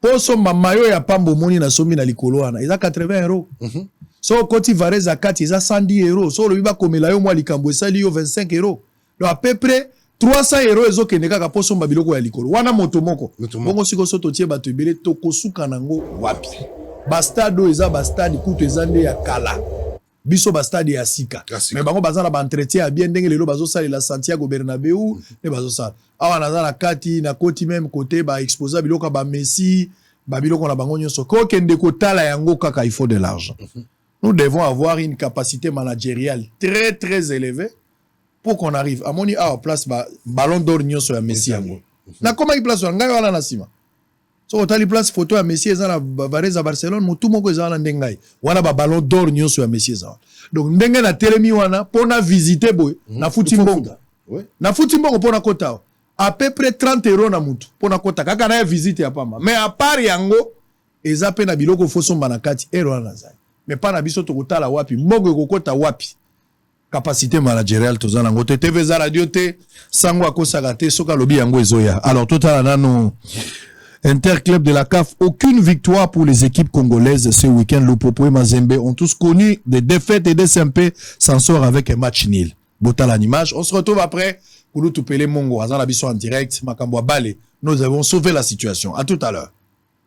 poso mamayo ya pambo moni na sombi na likolo wana eza 80 euros so koti vareza kati eza 110 euros so lobi bakomela yo mwa likambo esali yo 25 euros donc à peu près 300 euros ezokende kaka poso biloko ya likolo wana moto moko bongo siko so totie bato ebele tokosuka nango wapi bastade eza bastade kutu eza nde ya kala biso bastade ya sika mais bango baza na ba entretien ya bien ndenge lelo bazosalela Santiago Bernabéu ne bazosala awa naza na kati na koti même côté ba exposer biloko ba Messi ba biloko na bango nyonso ko kende kotala yango kaka il faut de l'argent nous devons avoir une capacité managériale très très élevée pour qu'on arrive à moni à place ballon d'or nyonso ya Messi yango na comment il place ngai wala na sima so otali place photo ya Messi eza na Varese Barcelone mutu moko eza na ndengai wana ba ballon d'or nyonso ya Messi eza donc ndenge na telemi wana pona visiter boy na futi mbongo na futi mbongo pona kota à peu près 30 euros na mutu pona kota kaka na visite ya pamba mais à part yango eza pe na biloko fosomba na kati ero na zai mais pas na biso to kotala wapi mbongo kokota wapi capacité managériale toza nango te TV za radio te sango akosaka te soka lobi yango ezoya alors totala nano Interclub de la CAF, aucune victoire pour les équipes congolaises ce week-end. Lupopo et Mazembe ont tous connu des défaites et des SMP s'en sort avec un match nul. Botala l'image. On se retrouve après. Koulou Toupele Mongo, Azan Abisso en direct. Makambwa Balé. Nous avons sauvé la situation. À tout à l'heure.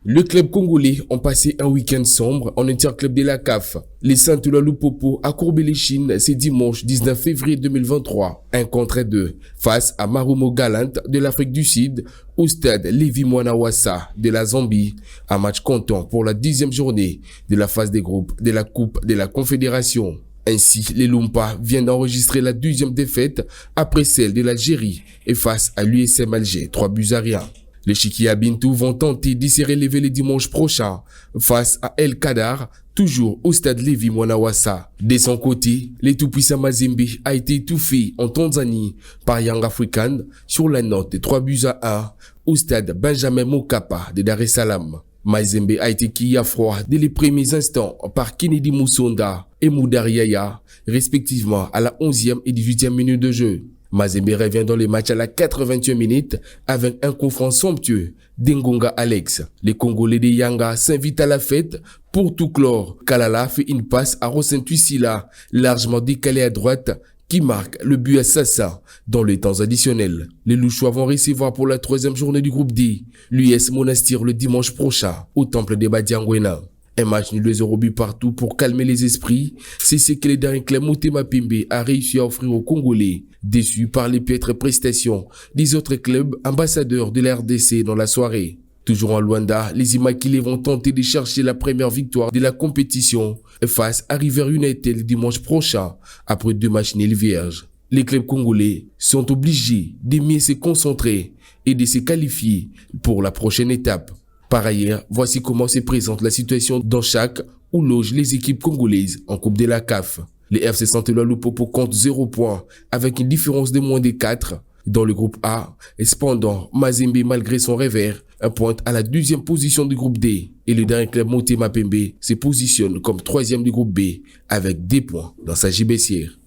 Le club congolais ont passé un week-end sombre en interclub de la CAF. Les Saint-Oula Lupopo a courbé les chines ce dimanche 19 février 2023, 1-2, face à Marumo Galant de l'Afrique du Sud, au stade Lévi Mwanawasa de la Zambie, un match comptant pour la 10e journée de la phase des groupes de la Coupe de la Confédération. Ainsi, les Lumpa viennent d'enregistrer la 12e défaite après celle de l'Algérie et face à l'USM Alger, 3-1. Les Chikia Bintou vont tenter d'y se relever le dimanche prochain face à El Kadar, toujours au stade Lévi Mwanawasa. De son côté, le tout-puissant Mazembe a été étouffé en Tanzanie par Young African sur la note de 3-1 au stade Benjamin Mokapa de Dar es Salaam. Mazembe a été quillé à froid dès les premiers instants par Kennedy Moussonda et Moudar Yaya, respectivement à la 11e et 18e minute de jeu. Mazembe revient dans le match à la 80e minute avec un coup franc somptueux d'Ngonga Alex. Les Congolais de Yanga s'invitent à la fête pour tout clore. Kalala fait une passe à Rosen Tuisila, largement décalé à droite, qui marque le but assassin dans les temps additionnels. Les Louchois vont recevoir pour la 3e journée du groupe D l'US Monastir le dimanche prochain au temple des Badiangwena. Un match nul 2-0 but partout pour calmer les esprits. C'est ce que le dernier club Motema Pembe a réussi à offrir aux Congolais, déçus par les piètres prestations des autres clubs ambassadeurs de la RDC dans la soirée. Toujours en Luanda, les Immaculés vont tenter de chercher la première victoire de la compétition face à River United le dimanche prochain après 2 matchs nuls vierges. Les clubs congolais sont obligés de mieux se concentrer et de se qualifier pour la prochaine étape. Par ailleurs, voici comment se présente la situation dans chaque où logent les équipes congolaises en Coupe de la CAF. Les FC Saint-Éloi Lupopo comptent 0 points avec une différence de moins de 4 dans le groupe A. Et cependant, Mazembe, malgré son revers, pointe à la 2e position du groupe D. Et le dernier club Motema Pembe se positionne comme 3e du groupe B avec 2 points dans sa gibecière.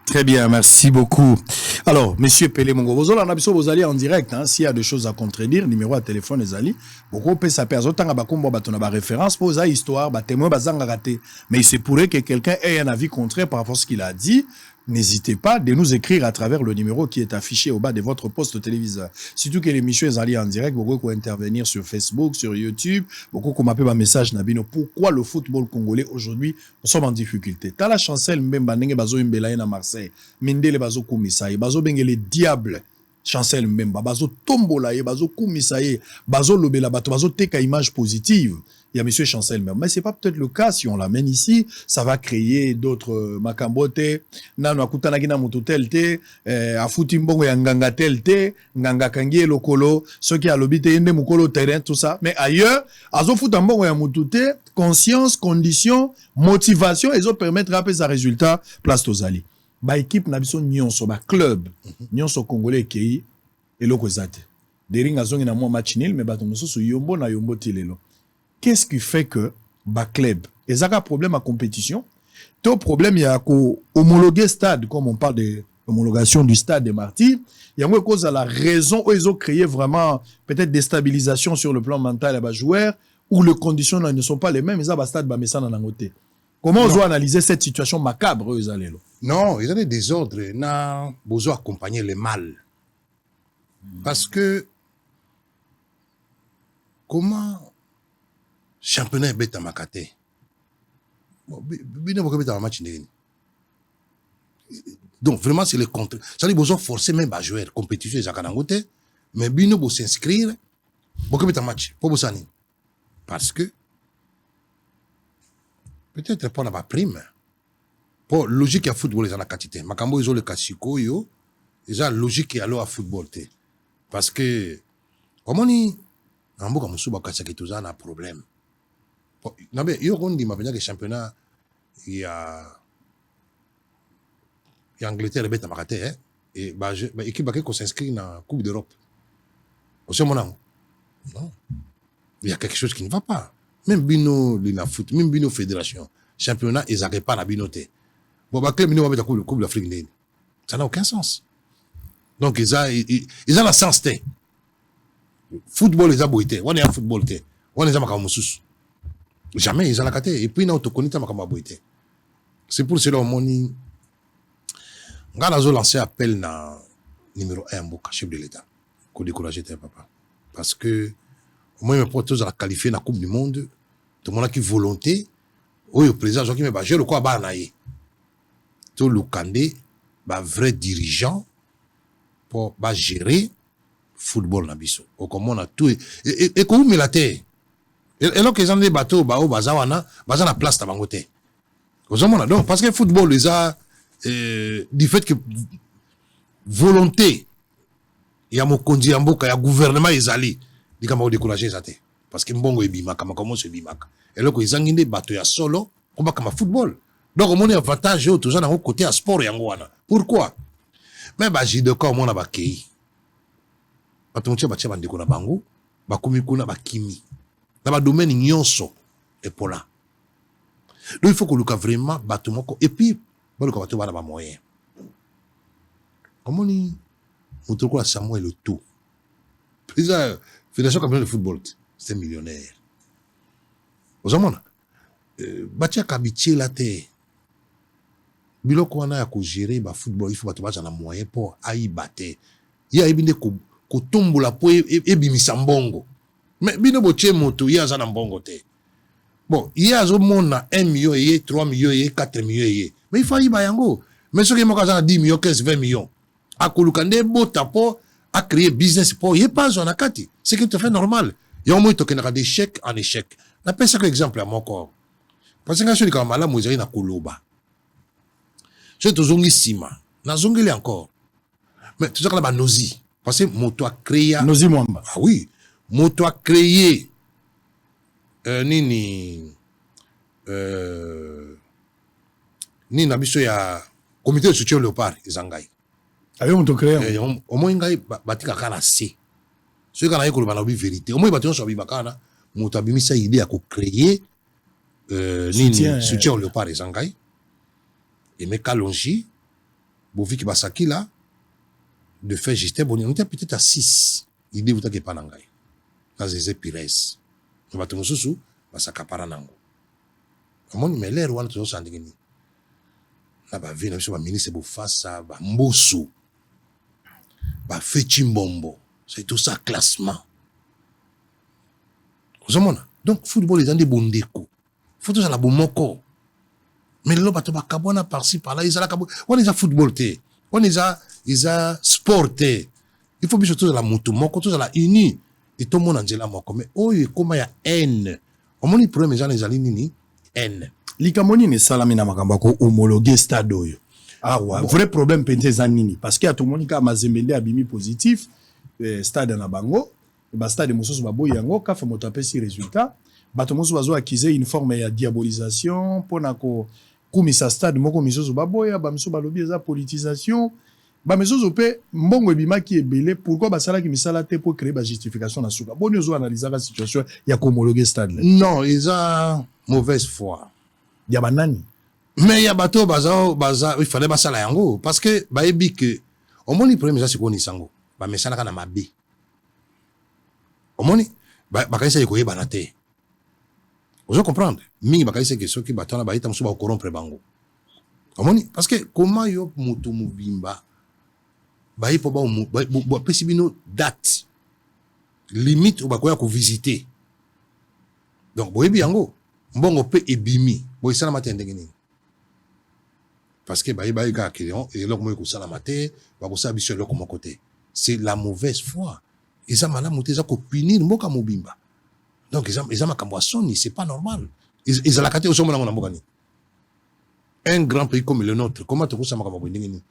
Très bien, merci beaucoup. Alors, monsieur Pelé Mongo, vous allez en direct, hein, s'il y a des choses à contredire, numéro à téléphone, les alliés. Beaucoup peut s'appeler, référence pour ça, histoire, témoin, raté. Mais il se pourrait que quelqu'un ait un avis contraire par rapport à ce qu'il a dit. N'hésitez pas de nous écrire à travers le numéro qui est affiché au bas de votre poste téléviseur. Surtout que l'émission est allée en direct, beaucoup qui intervenir sur Facebook, sur YouTube, beaucoup qui m'appellent un message Nabino. Pourquoi le football congolais aujourd'hui, nous sommes en difficulté? T'as la chancelle Mbemba Nenge Bazo Mbelaye à Marseille, Mindele Bazo Koumissaï, Bazo Benge les diables Chancel Mbemba bazo tombola ye bazo kumisa ye bazo lobela bato bazo teka image positive. Il y a monsieur Chancel Mbemba, mais c'est pas peut-être le cas. Si on l'amène ici, ça va créer d'autres makambote nano akutana kina mutu tel te afuti mbongo ya nganga tel te nganga kangie lokolo ceux qui a lobité yende mukolo terrain tout ça, mais ailleurs azo futa mbongo ya mutu te conscience condition motivation et zo permettre rapper sa résultat place tozali ba équipe na biso nyonso ba club nyonso congolais kei eloko ezate deringa zongi na mo match nil mais bato mosusu yombo na yombo tilelo. Qu'est-ce qui fait que ba club ezaka problème à compétition to problème il y a ko homologuer stade comme on parle de homologation du stade des Martyrs, il y a une cause à la raison où ils ont créé vraiment peut-être déstabilisation sur le plan mental à bas joueurs où les conditions ne sont pas les mêmes, ils ont stade ba messa na ngote. Comment on doit analyser cette situation macabre eux allez là? Non, ils ont des désordres, na besoin accompagner le mal. Parce que comment championnat beta makate. Donc vraiment c'est le contraire. Ça dit besoin forcer même à jouer compétition zakanangote, mais bino bo s'inscrire beaucoup beta match pour bosani. Parce que peut-être pas la prime. Pour logique à football les en la quantité. Makambo ils ont le kasiko yo, déjà logique à l'eau à football te. Parce que comment ni ambo comme suba kasaki tout ça na problème. Non mais yo on dit ma venir que championnat il y a Angleterre bête à maraté hein et bah équipe qui s'inscrit dans la Coupe d'Europe. Au ce moment non. Il y a quelque chose qui ne va pas. Même bino la foot, même bino fédération, championnat ils n'arrivent pas à binoter. Bon bah club bino va mettre la Coupe d'Afrique. Ça n'a aucun sens. Donc ils ont la sens té. Football ils ont boité. On est en football té. On est en makamusus. Jamais ils ont la carte et puis nous te connaissons comme aboité. C'est pour cela mon on a lancé appel na numéro 1 Mboka chef de l'État pour décourager tes papa parce que moi mes potes à qualifier la Coupe du monde tout le monde qui volonté au président Joachim me bager le quoi ba naé tout le candé ba vrai dirigeant pour ba gérer football na biso au comme on a tout et comment me la terre et là qu'ils ont des bateaux ba au bazawana baza na place ta bangote donc parce que football les a du fait que volonté il y a mon conduit en boka il y a gouvernement ezali di kama o décourager ça parce que mbongo ebima kama comment se bimaka et là qu'ils ont des bateaux ya solo comme kama football donc mon avantage tout ça dans côté à sport yango wana pourquoi mais ba ji de quoi mon ba kei batumche ba tcheba ndiko na bango ba kumi kuna ba kimi dans le domaine nyonso et pour là donc il faut que le cas vraiment batumoko et puis le cas batumoko ba moyen comment ni mutoko Samuel le tout président fédération camerounaise de football c'est millionnaire aux hommes batia kabitie la terre biloko wana ya ko gérer ba football il faut batumba na moyen pour ayi bater ya ebinde ko tombola po ebimisa mbongo mais bino botie moto ya za na mbongo te bon ya zo mona 1 million et 3 millions et 4 millions et mais il faut y ba yango mais ce qui mo kaza 10 millions 15 20 millions akolukande bota po a créer business po y pas on akati c'est que tu fais normal ya au moins to kenaka d'échec en échec na pesa que exemple à mon corps parce que je comme mala mozali na koloba je te zongi sima na zongeli encore mais tout ça là ba nozi parce que moto a créé Nozi Mwamba ah oui moto a créé nini na biso ya comité de soutien au léopard ezangai avec moto créé au moins ngai batika kana C ce kana yeko ba na bi vérité au moins baton so bi bakana moto abimisa idée à ko créer nini soutien au léopard ezangai et me kalonji bovi ki basaki là de faire Justin Boni on était peut-être à 6 idée vous t'es pas nangai na Zezé Pires on va te mususu basakapara nango amoni meler wana to sandingini na ba vina biso ba ministre bo fasa ba mboso ba fechi mbombo c'est tout ça classement ozomona donc football les andi bondeko football ça la bomoko mais lo bato ba kabona par-ci par là ils ala kabo on est à football té on est à sport té il faut biso tous la mutu moko tous la uni et tout le monde angela moko mais oyo koma ya haine omoni problème ezana ezali nini haine likamoni ne salami na makambo ko homologuer stade oyo awa vrai problème pente eza nini parce que atomoni ka Mazembe abimi positif stade na bango ba stade mosusu baboyi yango ka fa moto apesi résultat bato mosusu bazo accuser une forme ya diabolisation pona ko kumisa stade moko misozo baboya ba miso balobi eza politisation ba misozo pe mbongo ebimaki ebele pourquoi basala ki misala te pour créer ba justification na suka boni ozo analyser la situation ya ko homologuer stade là. Non eza mauvaise foi ya banani mais ya bato baza il fallait basala yango parce que baebi que omoni problème eza sikoni sango ba mesana kana mabe omoni bakaisa ekoyeba na te ozo comprendre mingi bakaisa que soki bato na baita musuba corrompre bango omoni parce que comment yo mutu mubimba baipo ba pesi bino date limite obakoya ko visiter donc boyebi yango mbongo pe ebimi boisala mate ndenge nini parce que bayi ka client et là comment ko sala mate ba ko sa biso le comme côté c'est la mauvaise foi ils ont malamu te za ko punir mboka mobimba donc ils ont makambo asoni c'est pas normal ils ont la kate au somo na mboka ni un grand pays comme le nôtre comment to ko sa makambo ndenge nini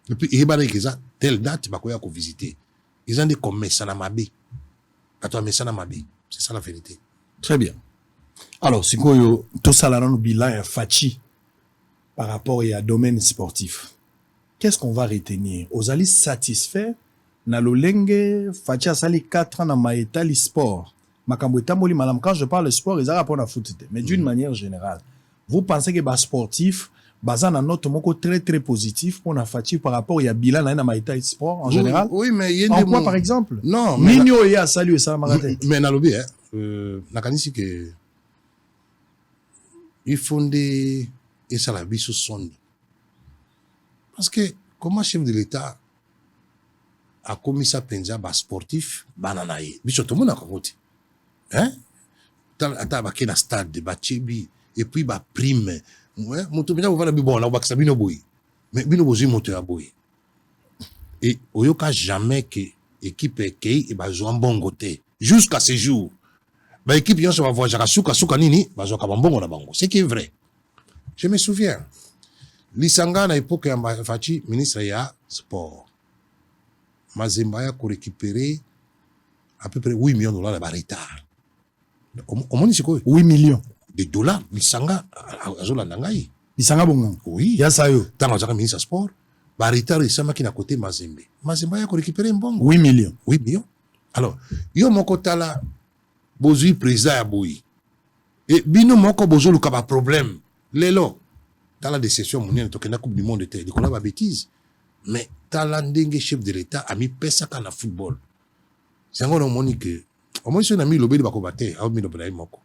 et puis il y a telle date ba ko ya ko visiter ils ont dit comme ça na mabe attends mais ça na mabe c'est ça la vérité. Très bien. Alors, c'est quoi tout ça là dans le bilan Fachi par rapport à domaine sportif. Qu'est-ce qu'on va retenir? Aux alliés satisfaits, na lolenge Fachi a sali 4 ans dans Maïtali sport. Makambo tamboli malam quand je parle de sport, ils ont rapport à foot mais d'une manière générale. Vous pensez que bas sportif, basant na note moko très très positif pour na Fachi par rapport à bilan na Maïtali sport en général? Oui, mais il y a en quoi par exemple? Non, mais Nino ya salué ça marate. Mais na lobi nakanisi que il fondé et ça la biso soni parce que comment chef de l'état a commis ça penza ba sportif bananaye biso to mona kokoti hein ata ba kena stade ba chibi et puis ba prime ouais moto bina ba bi bon na ba sabino boy mais bino bozi moto ya boy et oyoka jamais que équipe kei et ba zo mbongo te jusqu'à ce jour ba équipe yon va voir suka nini ba zo ka mbongo na bango c'est qui est vrai. Je me souviens lisanga na époque ya Fachi ministre ya sport Mazemba ya ko récupérer à peu près 8 millions de dollars de retard. Au moins c'est quoi 8 millions de dollars lisanga azolanda ngai lisanga bongo oui ya sayo tant que ministre sport ba retard isama ki na côté Mazemba ya ko récupérer mbongo 8 millions. Alors yo moko tala bozui président ya boyi et bino moko bozo luka ba problème lelo dans la décision mondiale to kena coupe du monde te dikola ba bêtise mais tala ndenge chef de l'état a mis pesa kana football c'est encore monique au moins sur na mi lobeli bako baté a mi lobeli moko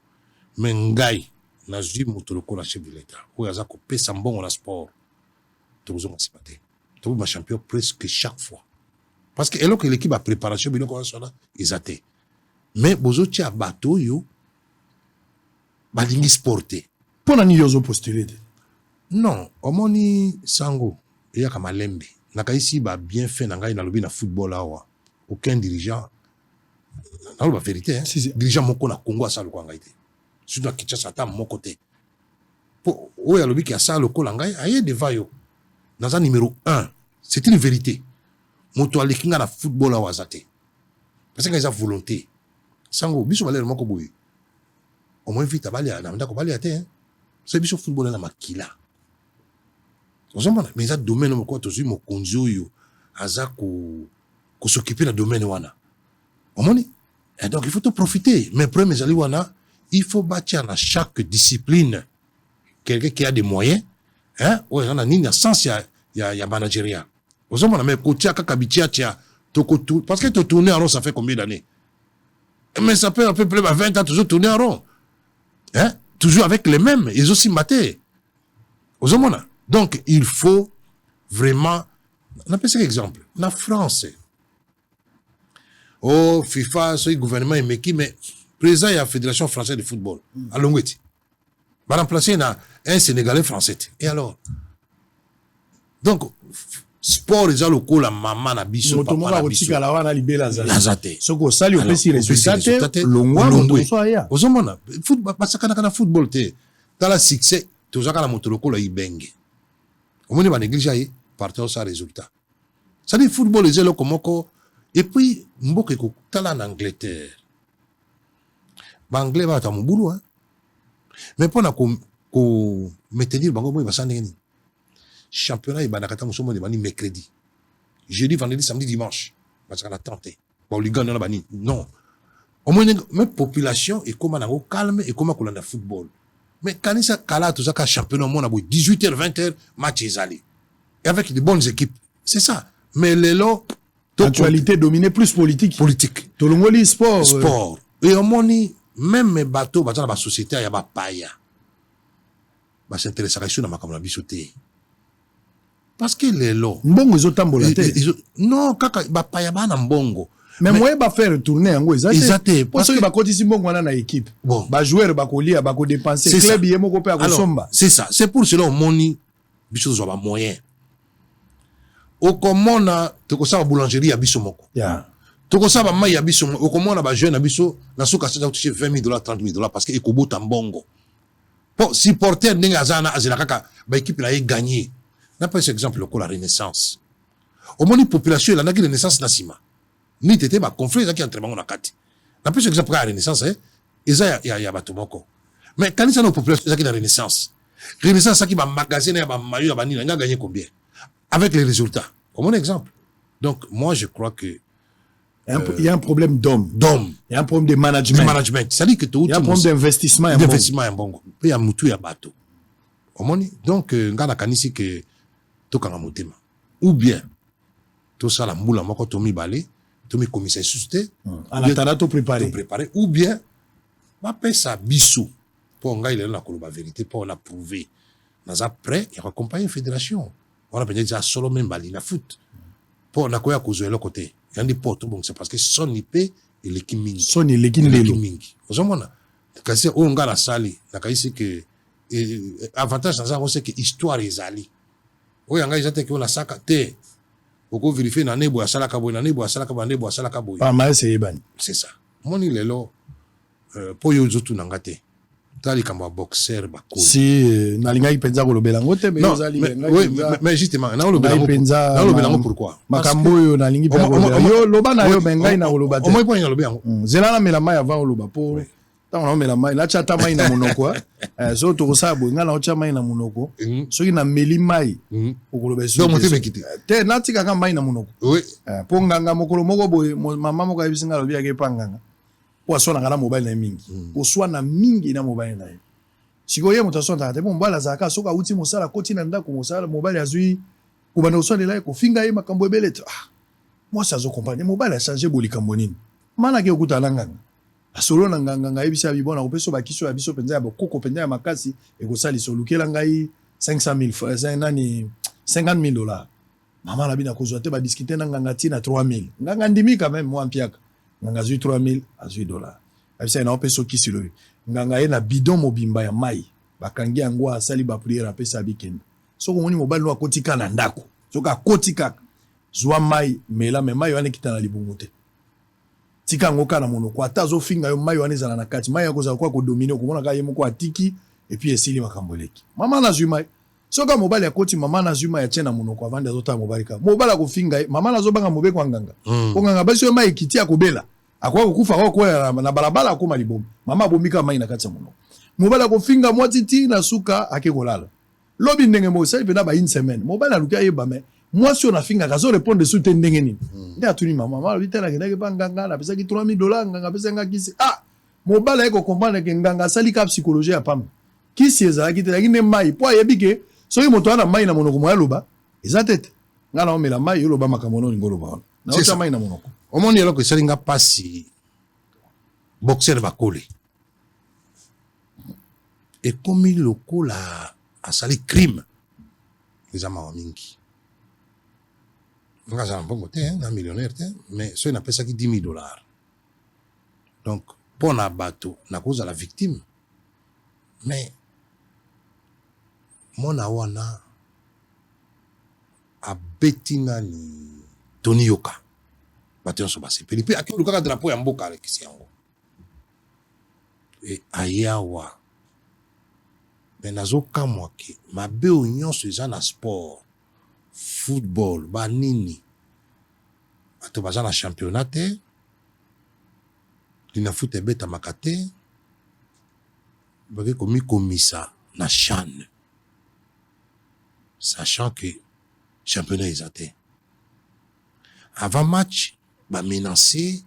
mais ngai na zui moto lokola chef de l'état o yaza ko pesa mbongo na sport to bozo masipate to ba champion presque chaque fois parce que elo que l'équipe a préparation bino ko sona izate mais bozo tia bato yo balingi sporté pona ni yozo postuler non omoni sango eya kama lembe nakaisi ba bien fait na ngai na lobi na football awa aucun dirigeant na la vérité hein si. Dirigeant moko na Congo asa lokwa ngai te surtout na Kinshasa ta moko te po oya lobi ki asa lokwa ngai aye devant yo dans un numéro 1 c'est une vérité moto alekinga na football awa zate parce que ils ont volonté sango biso balé moko boy au moins vite abali na ndako bali ate hein c'est biso football na makila ozomona mais ça domaine moko tozui mokonzi oyo aza ko s'occuper na domaine wana omoni et donc il faut te profiter mais premier zali wana il faut bâtir dans chaque discipline quelqu'un qui a des moyens hein ouais on a ni na sens ya managérial ozomona mais kotia kaka bitia tia tokotou parce que te tourner en rond ça fait combien d'années mais ça peut à peu près 20 ans toujours tourner en rond hein toujours avec les mêmes ils aussi maté ozomona donc il faut vraiment on appelle ça exemple la France oh FIFA ce gouvernement est meki mais président de la Fédération française de football à Longweti va remplacer un Sénégalais français et alors donc sport eza lokola mama na biso moto moko papa na biso akotikala wana libela aza te soki osali opesi résultat te longwa moto so aya ozomona basakanaka na football te tala succès tozaka na moto lokola ibenge omoni banéglige ye partout sa résultat c'est-à-dire football eza eloko moko et puis mboka ekotala na Angleterre baanglais baata mobulu mais mpona ko maintenir bango moi basala ndenge nini championnat ebandaka ntango somoni bani mercredi jeudi vendredi samedi dimanche bazaka na tante baoligane wana banini non omoni me population ekóma nango calme ekóma kolanda football mais kanisa kala tozaka championnat omona boye 18h 20h match ezali et avec de bonnes équipes c'est ça mais lelo actualité dominée plus politique tolongoli sport et omoni même bateau baza na basociété ya bapaya basinteresaka iso na makambo na biso te parce que lelo mbongo ezotambola te non kaka bapaya bana mbongo mais moye bafaire tourner yango eza te parce que bakotisi mbongo wana na équipe bajoueur bakolia bakodepense club ye moko mpe akosomba c'est ça c'est pour cela omoni biso tozwa bamoyen okomona tokosala boulangerie ya biso moko tokosala bamai ya biso okomona bajeune na biso na soki asala touche $20,000 $30,000 parce que ekobota mbongo po supporter ndenge aza na azela kaka baéquipe na ye gagné napesa exemple lokola renaissance omoni population elandaki renaissance na nsima ni tete baconflit ezalaki entre bango na kati napesa exemple kaka renaissance eza ya bato moko mais kanisa na population ezalaki na renaissance asaki bamagasin ya bamayo ya banini nga gagné combien avec les résultats comme un exemple donc moi je crois que il y a un problème d'homme. Il y a un problème de management. C'est-à-dire que il y a un problème d'investissement. D'investissement bon. Il y a mutu ya bateau. Donc ngana kanisi que to kanga motema. Ou bien to sala mbula moko to mi balé, to mi commissaire susté. En attendant to préparer. Ou bien ba pesa biso pour nga il est la koloba vérité pour on a prouvé. Naza prêt et accompagner fédération. On a peut-être déjà solo même bali la foot. Pour na koya kozo le côté. Yandi porte bon c'est parce que son IP et l'équipe mingi. Son l'équipe mingi. Ozomona. Kasi o nga la sali, na kaisi que avantage dans ça c'est que histoire ezali. O yanga izate que on la saka te. Oko vérifier na nebo asala ka boy na nebo asala ka nebo asala ka boy. Pas mal c'est ban. C'est ça. Moni lelo po yo zotu na ngate. Tali kamba boxer ba ko. Si nalinga ipenza ko lobela ngote mais ozali mais justement na lobela ngo pourquoi makambo yo nalingi pe yo loba na yo bengai na loba te o moi point na lobela ngo zela na mela mai avant loba po tant na mela mai la chata mai na monoko so to sa bo ngala o cha mai na monoko soki na meli mai o loba so te na tika ka mai na monoko oui po nganga mokolo moko bo mama moko abisinga lobi ya ke panganga po so na ngala mobile na mingi po so na mingi na mobile na sikoye moto asonta te mbala zaka soka uti mosala koti na ndako mosala mobile azui kubana osonela ko finga ye makambo ebele te moi ça zo comprendre mobile a changé bolikambo nini mana ke okuta nganga asolo na nganga ebisa bibona kopeso bakiso ya biso penza ya bokoko penza ya makasi ekosali solukela ngai 500,000 francs nani $50,000 mama la bina kozwa te ba discuter na nganga tina 3,000 nganga ndimi quand même moi mpiaka nganga zui 3,000 azui $. Abisa na opeso kisilo nganga ye na bidon mobimba ya mai bakangi yango asali ba prière apesa bikende soko moni mobali no akotika na ndako soka akotika zwa mai mela me mai wana kitana libungu te tika ngo kana monoko ata zo finga yo mai wana ezala na kati mai yakoza kwa ko dominer ko mona ka ye moko atiki et puis esili makambo leki mama na zwi mai soka mobali akoti mama na zwi mai atena monoko avanda azota mobali ka mobali ko finga mama na zo banga mobeko nganga ko nganga basi yo mai kiti akobela akwa kukufa kwa na balabala akoma libomi mama bomika mai na kati ya monoko mobala ko finga mwatiti na suka akekolala lobi ndenge mo sali pena ba une semaine mobala lukia yeba me moi si on a finga kazo répondre sur te ndenge nini nde atuni mama bitela kendake pa nganga na pesa ki $3,000 nganga pesa nga kisi mobala eko comprendre ke nganga sali ka psychologie ya pam kisi ezala ki te lakini mai po ayebike soki moto ana mai na monoko moya loba eza tete ngana omela mai yo loba makamono ngolo ba na ota mai na monoko omoni eloko esalinga pasi boxer bakole ekomi lokola asali crime eza mawa mingi nga azala mbongo te na millionnaire te mais soki napesaki $10,000 donc mpo na bato nakozala victime mais mona wana abeti nani Tony Yoka bato nyonso basepeli mpe akilukaka drapeau ya mboka alekisi yango e ayawa me nazokamwa ke mabe oyo nyonso eza na sport football banini bato baza na championnat te lina foot ebetamaka te bake komikomisa na CHAN sachant que championnat eza te avant match bamenace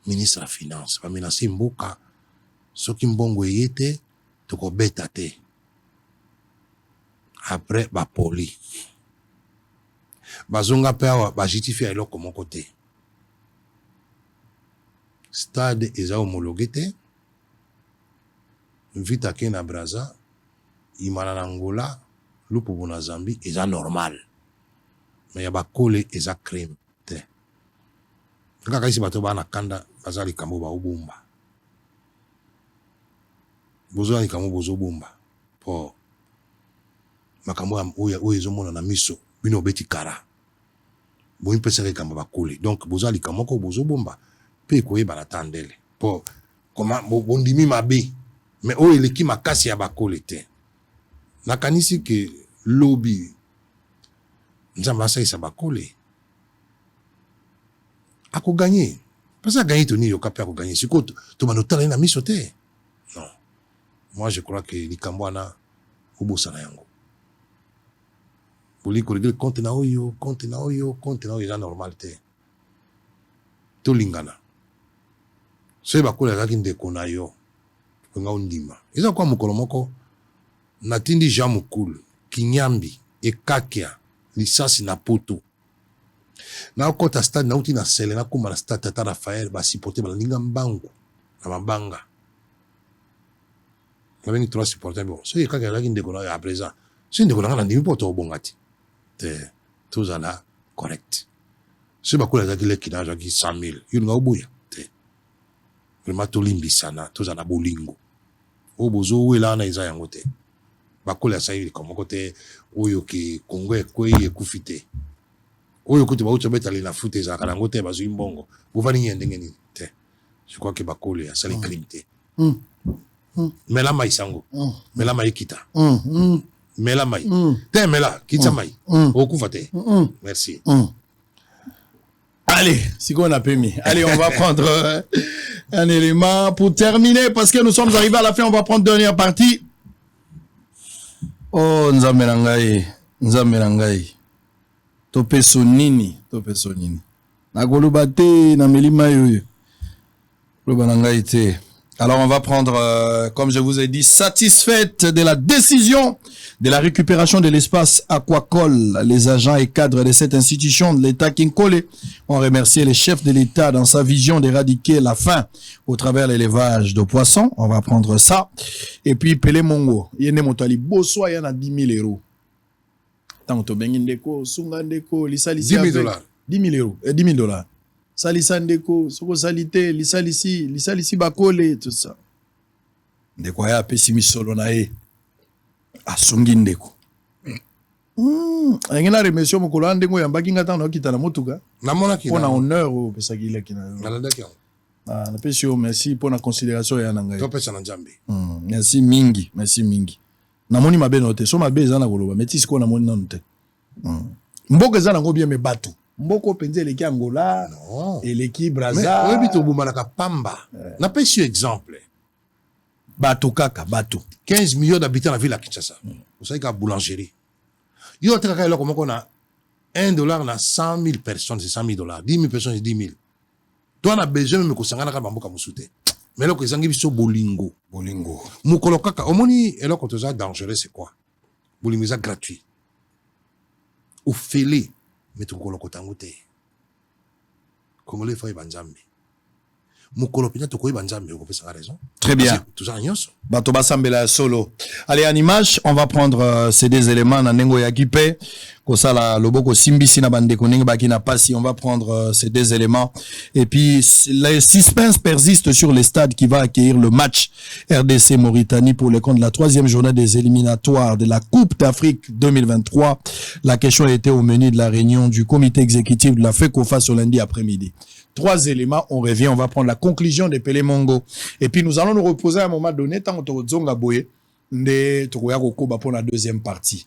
ministre ya finance bamenace mboka soki mbongo eye te tokobeta te après bapoli bazonga mpe awa bajutifia eloko moko te stade eza homologué te vita ke na Braza imana na Angola lupubu na Zambie eza normal mais ya bakole eza crime te kaka isi bato bana kanda baza likambo baobomba bozo likambo bozobomba po makambo oyo ezomona na miso bino beti kara boyi pesa likambo bakole donc bozo likambo ko bozobomba pe koyeba na tandele po koma bondimi mabe mais oyo eleki makasi ya bakole te nakanisi ke lobby nzambe asalisa bakole akoganye pasa gagné Tony Yoka mpe akoganye sikoyo tobanda otala ye na miso te non moi je crois que likambo wana obosana yango boli koregele compte na oyo eza normal te tolingana soki bakole azalaki ndeko na yo nga ondima eza kwa mokolo moko natindi Jean Mukulu Kinyambi ekakia lisasi na poto na okota stade nauti na sele na kuma na stade Tata Raphaël basiporte balandinga mbangu na mabanga ngabengi 3 supporters bon so ekakia azalaki ndeko na yo à présent so ndeko na nga na ndimi mpo tobonga te tozala correct so bakole azalaki leki na azalaki 100,000 yo nga oboya te vraiment tolimbisana tozala bolingo oyo bozowela wana eza yango te bakole asali likambo moko te oyo ke Kongo ekwei ekufi te oyo kuti bauti obetali na foot ezalaka nango te bazwi mbongo bovani nye ndenge nini te je crois ke bakole asali crime te mela mai sango mela mai kita mela mai te mela kitsa mai okufa te merci. Allez, si on a permis. Allez, on va prendre un élément pour terminer parce que nous sommes arrivés à la fin. On va prendre dernière partie. Oh, Nzamerangai. Tope sonini. Nagolubate na melima yoyo. Lobanangai te. Alors, on va prendre, comme je vous ai dit, satisfaite de la décision de la récupération de l'espace aquacole. Les agents et cadres de cette institution de l'État Kinkole ont remercié les chefs de l'État dans sa vision d'éradiquer la faim au travers l'élevage de poissons. On va prendre ça. Et puis, Pele Mongo. Yene Motali Boswa yana 10 000 euros. Tant que Bengindeko, Sungandeko, Lissalisi. 10 000 $. 10 000 euros. 10 000 $. Salisandeko, Soko Salite, Lissalisi Bakole, tout ça. Ndeko ya pesimi solo na e. Asungi ndeko. Ngena remercier mokolo andengo yambaki ngata na okita na motuka. Namona ki. Pona honneur o pesa kila kina. Nalandaki. Na pesio merci pour la considération ya nanga. To pesa na Nzambe. Merci mingi. Namoni mabe note. So mabe za na koloba. Metisi ko namoni nante. Mboka za na ngo bien me batu. Mboko penze leki Angola, eleki Braza. Mais oyebi to bumanaka pamba. Na pesio exemple. Bateau kaka, bateau. 15 millions d'habitants dans la ville de Kinshasa. Vous savez qu'il y a boulangerie. Il y a $1 na 100 000 personnes, c'est 100 000 $. 10 000 personnes, c'est 10 000. Toi, on a besoin de me na bamboka musute. Mais là, ils ont dit bolingo. Bolingo. Mukolo kaka. Omoni, et là, quand on dangereux, c'est quoi? Bolingo, c'est gratuit. Ou fêlé, mais tu kolo kotangote. Comme les fois, Banzambi. mokolo pena tokoyi banzambe ko pesa raison. Très bien. Tout ça nyonso. Bato basambela solo. Allez, en image, on va prendre ces deux éléments na nengo ya kipe. Kosala loboko simbisi na bande koning baki na pasi, on va prendre ces deux éléments. Et puis le suspense persiste sur le stade qui va accueillir le match RDC Mauritanie pour le compte de la 3e journée des éliminatoires de la Coupe d'Afrique 2023. La question était au menu de la réunion du comité exécutif de la FECOFA ce lundi après-midi. 3 éléments, on revient, on va prendre la conclusion de Pelé Mongo. Et puis nous allons nous reposer à un moment donné, tant que Zonga Boye, de Tokoya Kokoba pour la deuxième partie.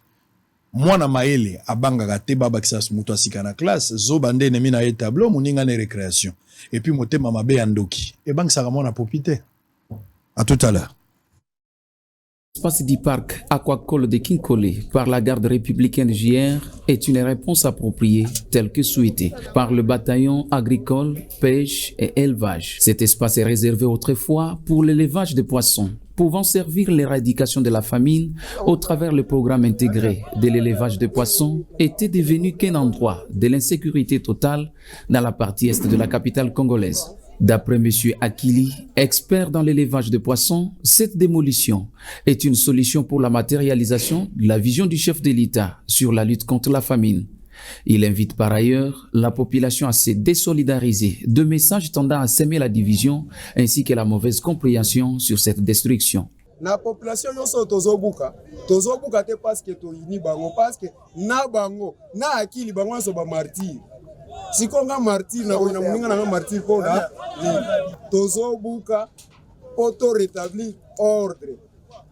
Moi na maele abanga gate baba kisas muto asika na classe zo bande nemi na tableau muninga ne récréation et puis motema mabe andoki et bang saka mona popité. À tout à l'heure. L'espace du parc aquacole de Kinkole par la garde républicaine JR est une réponse appropriée telle que souhaitée par le bataillon agricole, pêche et élevage. Cet espace est réservé autrefois pour l'élevage de poissons, pouvant servir l'éradication de la famine au travers le programme intégré de l'élevage de poissons, était devenu qu'un endroit de l'insécurité totale dans la partie est de la capitale congolaise. D'après M. Akili, expert dans l'élevage de poissons, cette démolition est une solution pour la matérialisation de la vision du chef de l'État sur la lutte contre la famine. Il invite par ailleurs la population à se désolidariser de messages tendant à semer la division ainsi que la mauvaise compréhension sur cette destruction. La population yoso tozobuka te parce que to ini bango parce que na bango na akili bango so ba martyr. Si konga martyr na oina muninga na martyr pona tozobuka auto rétablir ordre,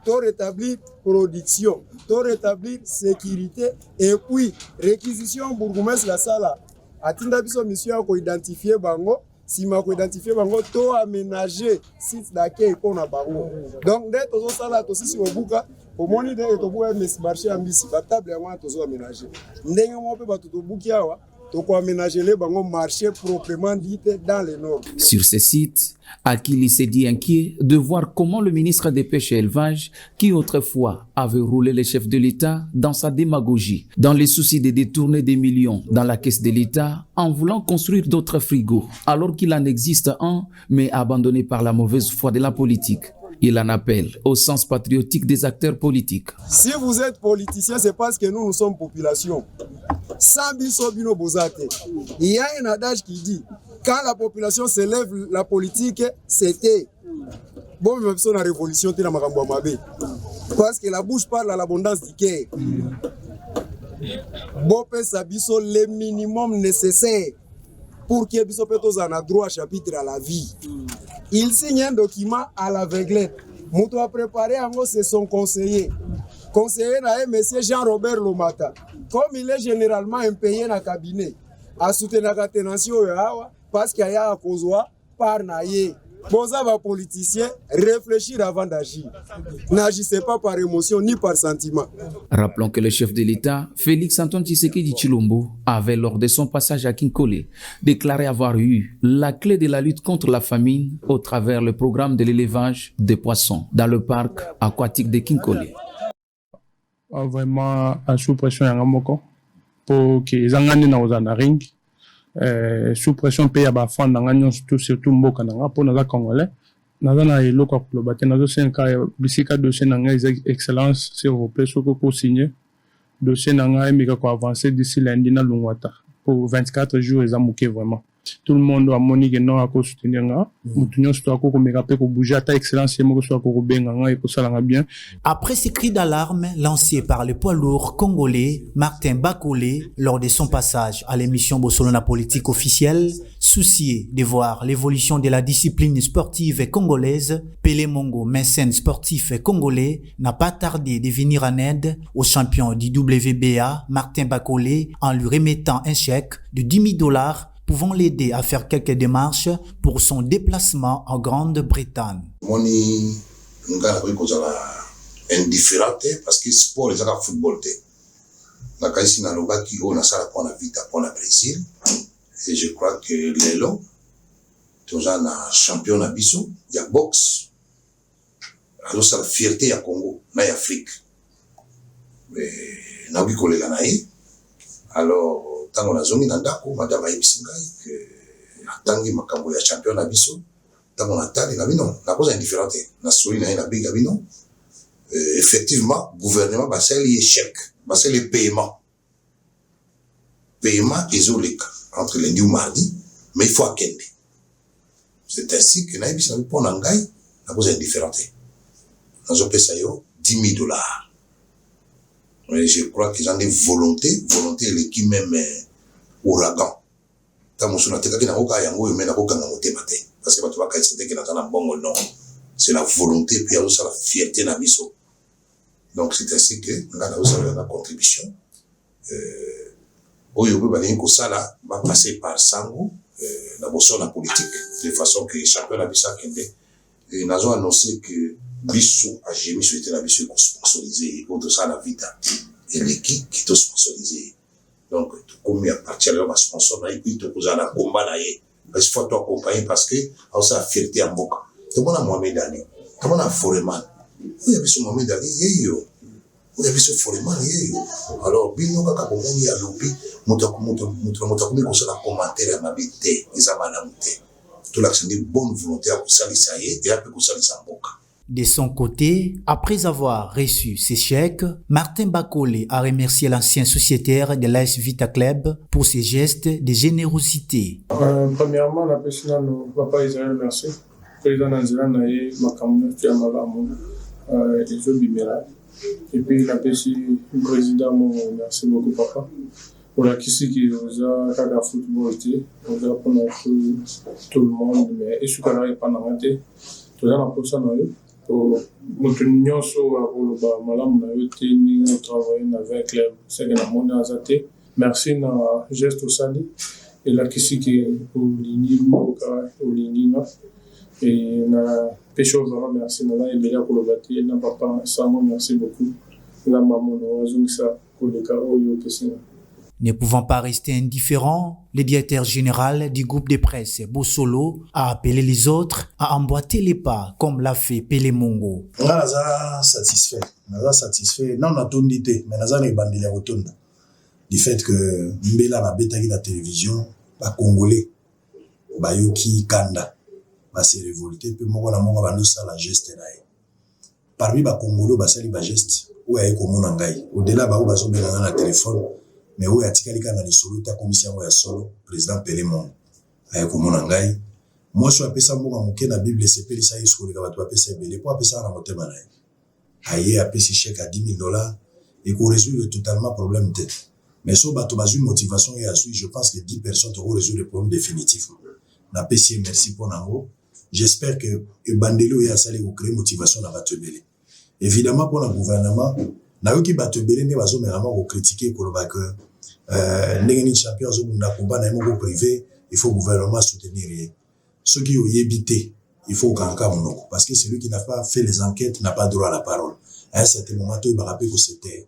to rétablir production, to rétablir sécurité et puis réquisition bourgmestre la sala atinda biso mission ko identifier bango. Si ma ko identifier bango to aménager site d'accueil pour na bango. Donc dès tozo sala to sisi obuka au moni de to boya marché ambisi ba table yango tozo aménager. Ndenge mo pe ba to buki awa to ko aménager le bango marché proprement dit dans les normes. Sur ce site, Akili s'est dit inquiet de voir comment le ministre des Pêches et Élevage, qui autrefois avait roulé les chefs de l'État dans sa démagogie, dans les soucis de détourner des millions dans la caisse de l'État en voulant construire d'autres frigos, alors qu'il en existe un, mais abandonné par la mauvaise foi de la politique. Il en appelle au sens patriotique des acteurs politiques. Si vous êtes politicien, c'est parce que nous sommes population. Sans biso bino bozate. Il y a un adage qui dit quand la population s'élève, la politique c'était bon même si on a révolution te na makambo mabe. Parce que la bouche parle à l'abondance du cœur. Bon pesa biso le minimum nécessaire pour que biso petos en a droit chapitre à la vie. Il signe un document à l'aveuglette. Mouto a préparé en c'est son conseiller. Conseiller na monsieur Jean-Robert Lomata. Comme il est généralement impayé dans le cabinet, à soutenir la tentation parce qu'il y a un causoir par naïe. Boza va politicien réfléchir avant d'agir. N'agissez pas par émotion ni par sentiment. Rappelons que le chef de l'État, Félix Antoine Tshisekedi Tshilombo, avait lors de son passage à Kinkole déclaré avoir eu la clé de la lutte contre la famine au travers le programme de l'élevage des poissons dans le parc aquatique de Kinkole. Vraiment sous pression ya ngamoko pour que zangani na ozana ring sous pression pe ya ba fan na nganyo surtout mboka na ngapo na za congolais na zana eloko ko ba tena zo 5 bisika dossier na ngai excellence s'il vous plaît soko ko signer dossier na ngai mika ko avancer d'ici lundi na lungwata pour 24 jours ezamuke vraiment tout le monde a moni que non à cause soutenir nga mutunyo sto ko meka pe ko bouger ata excellence yemo so ko benga nga ko sala bien. Après ces cris d'alarme lancés par le poids lourd congolais Martin Bakolé lors de son passage à l'émission Bossolona Politique officielle, soucié de voir l'évolution de la discipline sportive congolaise, Pelé Mongo, mécène sportif congolais, n'a pas tardé de venir en aide au champion du WBA Martin Bakolé en lui remettant un chèque de $10,000 pouvant l'aider à faire quelques démarches pour son déplacement en Grande-Bretagne. Moni ngana ko kozala indifférente parce que sport ezaka football te. Na kaisi na lobaki o na sala pona vita pona Brésil et je crois que lelo toza na champion na biso ya boxe. Alors ça la fierté ya Congo na ya Afrique. Mais na biko lela na ye. Alors tango na zongi na ndako madame ayebisingai que atangi makambo ya champion na biso tant on attend, il a non, la cause est indifférente. La souris n'a big non. Effectivement, gouvernement, bah, c'est l'échec, bah, c'est les paiements. Paiement isolé entre lundi ou mardi, mais il faut attendre. C'est ainsi que n'a pas pour n'engager, la cause est indifférente. Nous avons payé 10 000 $. Mais je crois qu'ils ont des volontés, qui même ouragan. Tant que nous avons dit que parce que tu vas que bon non. C'est la volonté, puis il y a aussi la fierté dans l'issue. Donc c'est ainsi que nous avons la contribution. Ça va passer par Sango, la politique, de façon que chacun a vu ça. Et nous avons annoncé que Bissou a jamais souhaité la Bissou sponsorisé, contre ça la Vita, et l'équipe qui est sponsorisé. Donc, comme il y a parti à leur sponsor, et puis tout le monde combat là, il faut t'accompagner parce que ça a fierté en boca. Tout le monde a Mohamed Ali, tout le monde a Foreman. Il y a Bissou Mohamed Ali, il y a Bissou Foreman, alors, Bino Kaka Bomoni a lobby, Moutakoumi comme ça la commentaire à ma bête, ils ont mal à monter. Tout l'action de bonne volonté à Koussali Saye et à Koussali Samboka. De son côté, après avoir reçu ces chèques, Martin Bakole a remercié l'ancien sociétaire de l'AS Vita Club pour ses gestes de générosité. Premièrement, la personne ne va pas Israël merci. Président Nanzela Naye, Makamou, Tiamalamu, les Bimera. Et puis la personne, le président, merci beaucoup, papa. Pour la question qui nous a fait la football, nous a pour tout le monde, mais et ce qu'on n'arrive pas à rater, tout le monde a posé dans eux. Pour nous sur Malam, nous travaillé avec les Sénégalais à Zate. Merci na geste au Sali et la question qui au Lini et na pêche vraiment merci na la Emilia pour le bâti na papa Samo merci beaucoup la maman na ça pour le cas où question. Ne pouvant pas rester indifférent, le directeur général du groupe de presse Bosolo a appelé les autres à emboîter les pas, comme l'a fait Pele Mongo. Naza satisfait. Non, on a tout dit, mais Naza n'est bandé la rotonde. Du fait que Mbela na bêta la télévision, ba Congolais, ba Yoki Kanda, ba se révolté, puis moi na monga bando ça la geste na ye. Parmi ba Congolais, ba sali ba geste, ou ya ko monangai. Au-delà ba ba zo bela na téléphone. Mais où est-ce qu'il y a des solo, ta commission est solo, président Pélémon. Aïe, comme on a gagné. Moi, je suis appelé ça, moi, mon la Bible, c'est payé ça, il se trouve, il va appeler ça, il faut appeler ça, on a monté malade. Aïe, appelé ce chèque à $10 000, et qu'on résout totalement problème tête. Mais si on a une motivation et je pense que 10 personnes auront résolu le problème définitivement. Na PC, merci pour Nango. J'espère que Bandelo et Assalé vous créer motivation dans votre belé. Évidemment, pour le gouvernement, na yo ki bato belé ne bazo vraiment ko critiquer ko ba que ndenge champion zo na combat na mo privé, il faut gouvernement soutenir. Ceux qui ont yébité, il faut kanka monoko parce que celui qui n'a pas fait les enquêtes n'a pas droit à la parole. À un certain moment, il va rappeler que c'était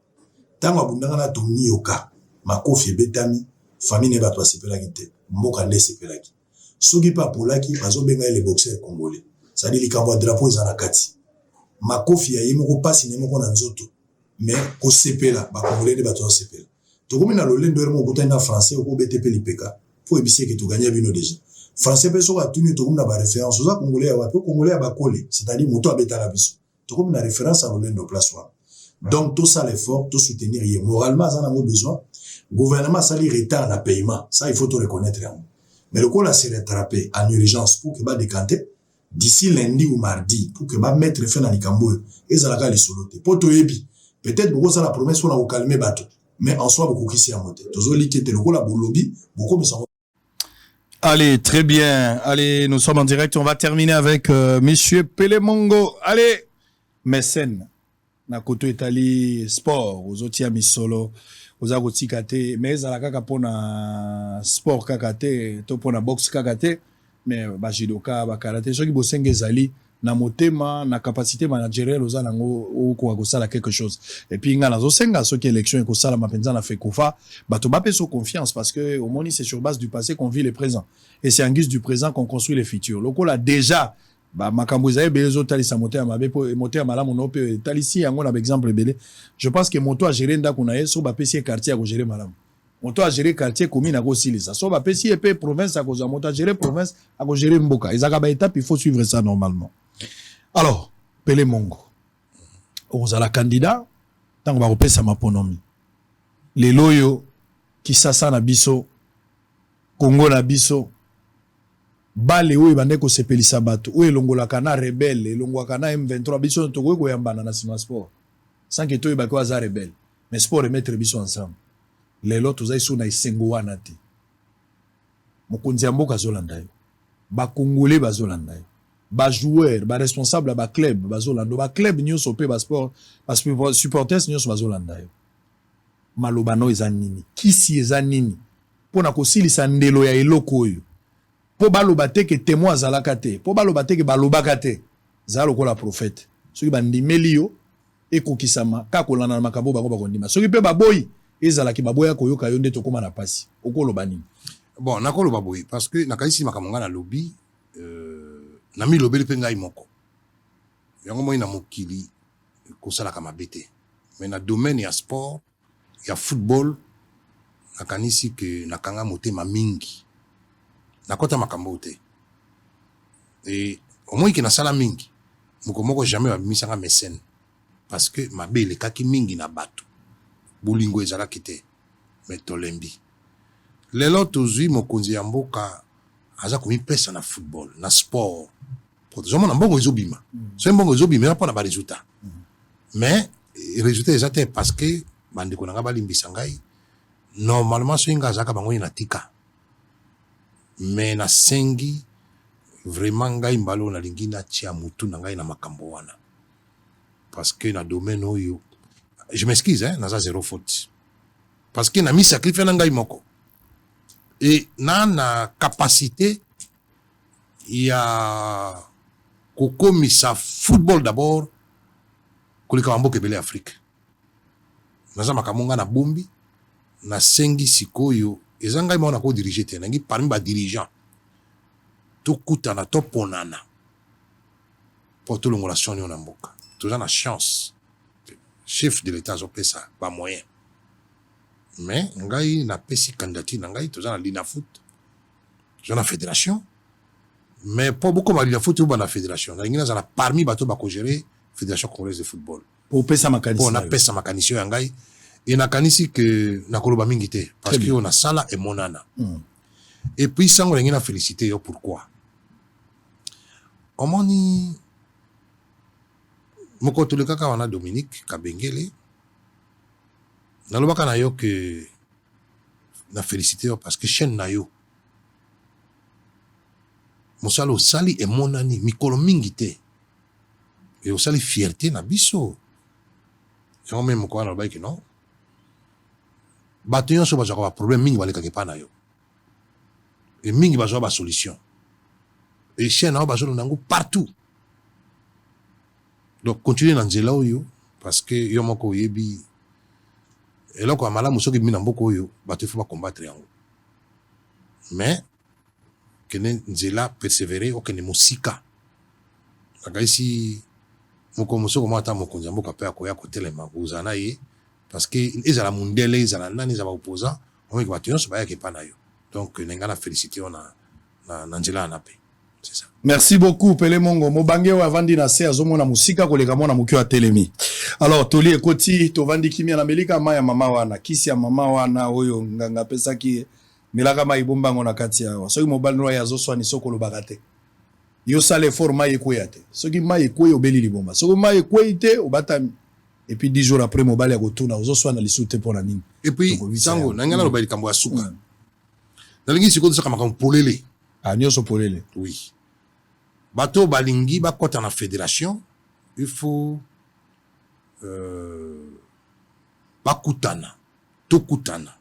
tant abundanga na toni yoka makofi betami famille ne bato sepela kite mboka nde sepela ki soki pa polaki bazo benga les boxeurs congolais ça dit likambo drapeau ezana kati makofi ya yemo ko pasi ne moko na nzoto mais ko sepela ba congolais de bato sepela to komi na lolendo mo kota na français ko BTP lipeka pour ebise que tu gagner bino déjà français peso ka tuni to komi na ba référence za congolais ya wapi congolais ba kole c'est-à-dire moto abeta la biso to komi na référence à lolendo place wa. Donc tout ça l'effort, tout soutenir moralement ça en a besoin. Gouvernement ça les retard la paiement, ça il faut tout reconnaître. Mais le coup là c'est rattrapé en urgence pour que va décanter d'ici lundi ou mardi pour que va mettre fin à Likambo et ça la gale soloté. Pour tout ebi, peut-être beaucoup ça la promesse on a calmer bateau, mais en soi beaucoup qui s'y a monté. Toujours liquide le coup là pour lobby, beaucoup mais ça. Allez, très bien. Allez, nous sommes en direct, on va terminer avec monsieur Pele Mongo. Allez, mécène. Na koto etali sport ozoti ya misolo oza kotika te mais ezala kaka pona sport kaka te to pona boxe kaka te mais ba judoka ba karaté soki bosenge ezali na motema na capacité managériale oza nango okwa kosala quelque chose et puis nga nazo senga soki élection ekosala mapenza na fekofa bato bapeso confiance parce que au moins c'est sur base du passé qu'on vit le présent et c'est en guise du présent qu'on construit le futur lokola déjà ba makambo zaye bezo talisa moteur mabe po moteur malamu no pe talisi yango na exemple belé je pense que moto a gérer ndako na yeso ba pesi quartier a gérer malamu moto a géré quartier commune à Gosilisa. So ba pesi épée province à cause moto a géré province à cause gérer mboka. Ezaka ba étape, il faut suivre ça normalement. Alors, Pele Mongo. On a la candidat tant qu'on va repérer sa maponomi. Les loyo qui sasa na biso Congo na biso bale oyo bande ko sepelisa bato oyo longola kana rebelle longola kana M23 biso to ko yambana na sima sport sans que to ba ko za rebelle mais sport et mettre biso ensemble les lots za iso na isengo wana te mokonzi ya mboka zolanda yo ba congolais bazolanda yo ba joueur ba responsable ba club bazolanda ba club nyonso pe ba sport parce que supporters nyonso bazolanda yo malobano eza nini kisi eza nini pona kosilisa ndelo ya eloko oyo po baloba te ke témoin azalaka te po baloba te ke balobaka te zala lokola prophète soki bandimeli yo ekokisama kaka kolanda na makambo bango bakondima soki mpe baboyi ezalaki baboya koyoka yo nde tokóma na pasi okoloba nini bon nakoloba boyi parce que nakanisi makambo nga na lobi na milobeli mpe ngai moko yango moi na mokili kosalaka mabe te mais na domaine ya sport ya football nakanisi ke nakanga motema mingi nakota makambo te et au moins ki nasala mingi moko jamais babimisanga mécène parce que mabe elekaki mingi na bato bolingo ezalaki te mais tolembi lelo tozwi mokonzi ya mboka aza komipesa na football na sport po tozomona mbongo ezobima so mbongo ezobima mpo na baresultat mais résultat eza te parce que bandeko na nga balimbisa ngai normalement so inga azaka bango na tika mais na sengi vraiment ngai mbalo na lingi na tia mutu na ngai na makambo wana parce que na domaine oyo je m'excuse naza zéro faute parce que na mi sacrifice na ngai moko et na capacité ya kokomisa football d'abord kolika mboka ebele Afrique naza makambo nga na bombi na sengi sikoyo eza ngai maona ko diriger te nangi parmi ba dirigeant to kutana to ponana pour tout l'ongolation ni na mboka toza na chance chef de l'état zopesa ba moyen mais ngai na pesi candidature na ngai toza na lina foot toza na fédération mais pas beaucoup ma lina foot ou na fédération na ngina za parmi bato ba ko gérer fédération congolaise de football pour pesa makanisi pour na pesa makanisi ya ngai et nakanisi que nakoloba mingi te parce que on a sala et monana et puis sango ngina féliciter yo pourquoi omoni moko to le kaka wana Dominique Kabengele nalobaka na yo que na féliciter yo parce que chaîne na yo mosalo sali et monani mikolo mingi te et osali fierté na biso yango même ko na baiki non bato nyonso bazwaka baproblème mingi balekaki epa na yo e mingi bazwa basolution e chaîne nao bazolonda yango partout donc continue na nzela oyo parce que yo moko oyebi eloko ya malamu soki ebimi na mboka oyo bato efo bacombattre yango mais kende nzela persévérer okende mosika nakaisi moko mosoko mo ata mokonzi ya mboka mpe akoya kotelema kozala na ye parce que ezala mundele ezala nani ezala opposant omeki bato nyonso bayaki epa na yo donc nenga na félicité yo na nzela na pe c'est ça. Merci beaucoup Pele Mongo mobange wa vandi na se azomona musika koleka mona mukyo ya telemi alors toli ekoti to vandi kimia na melika maya mama wana kisi ya mama wana oyo nganga pesa ki melaka mai bombango na kati ya soki mobile no ya zoswani sokolo bagate yo sale forma yekoya te soki mai ekoyo beli libomba soki mai ekoite obatami et puis 10 jours après mobile ya kotuna ozoswana lisute pona nini et puis sango na ngala lobali kambo ya suka nalingi sikoto saka makambo polele nyoso polele oui bato balingi bakota na fédération il faut bakutana tokutana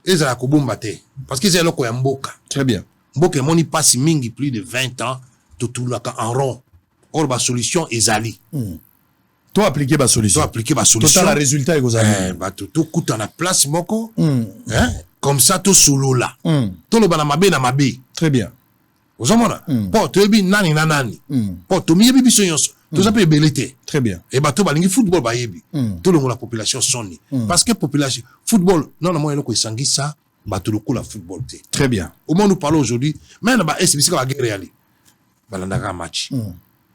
ezala kobomba te parce que c'est eloko ya mboka très bien mboka emoni pasi mingi plus de 20 ans totulaka en rond or ba solution ezali to appliquer ba solution total la résultat ekozali bato tokutana place moko hein comme ça to solola to loba na mabe très bien ozomona po toyebi nani na nani po tomiyebi biso nyonso toza mpe ebele te très bien et bato balingi football bayebi tolongola population soni parce que population football non na mo eloko esangisa bato lokola football te très bien au moment où nous parlons aujourd'hui même ba est bisika ba guerre ali balandaka match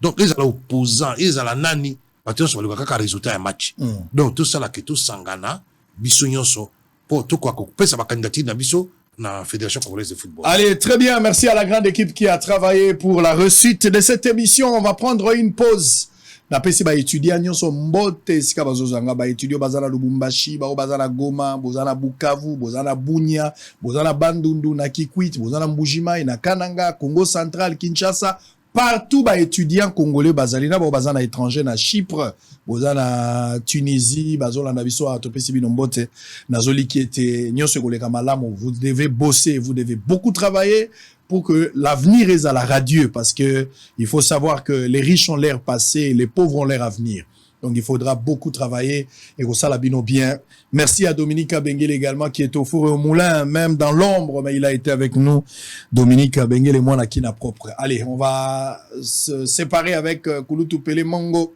donc les ala opposants ils ala nani bato nyonso balukaka kaka résultat ya match donc tosala ke tosangana biso nyonso po tokwa kopesa bakandidature na biso na Fédération congolaise de football. Allez, très bien. Merci à la grande équipe qui a travaillé pour la réussite de cette émission. On va prendre une pause. Na pesi ba étudiant nyonso mbote sika bazozanga ba étudiant bazana Lubumbashi, ba bazana Goma, bozana Bukavu, bozana Bunia, bozana Bandundu na Kikwit, bozana Mbujimai na Kananga, Congo Central, Kinshasa. Partout ba étudiants congolais bazalina ba bazana étranger na Chypre, bozana Tunisie, bazola na biso a topesi bino mbote nazoli qui était nyonso koleka malamu. Vous devez bosser, vous devez beaucoup travailler pour que l'avenir est à la radieux, parce que il faut savoir que les riches ont l'air passé, les pauvres ont l'air à venir. Donc il faudra beaucoup travailler et que ça la bino bien. Merci à Dominique Abengel également qui est au four et au moulin, même dans l'ombre, mais il a été avec nous. Dominique Abengel et moi la kina propre. Allez, on va se séparer avec Kouloutou Pele Mongo.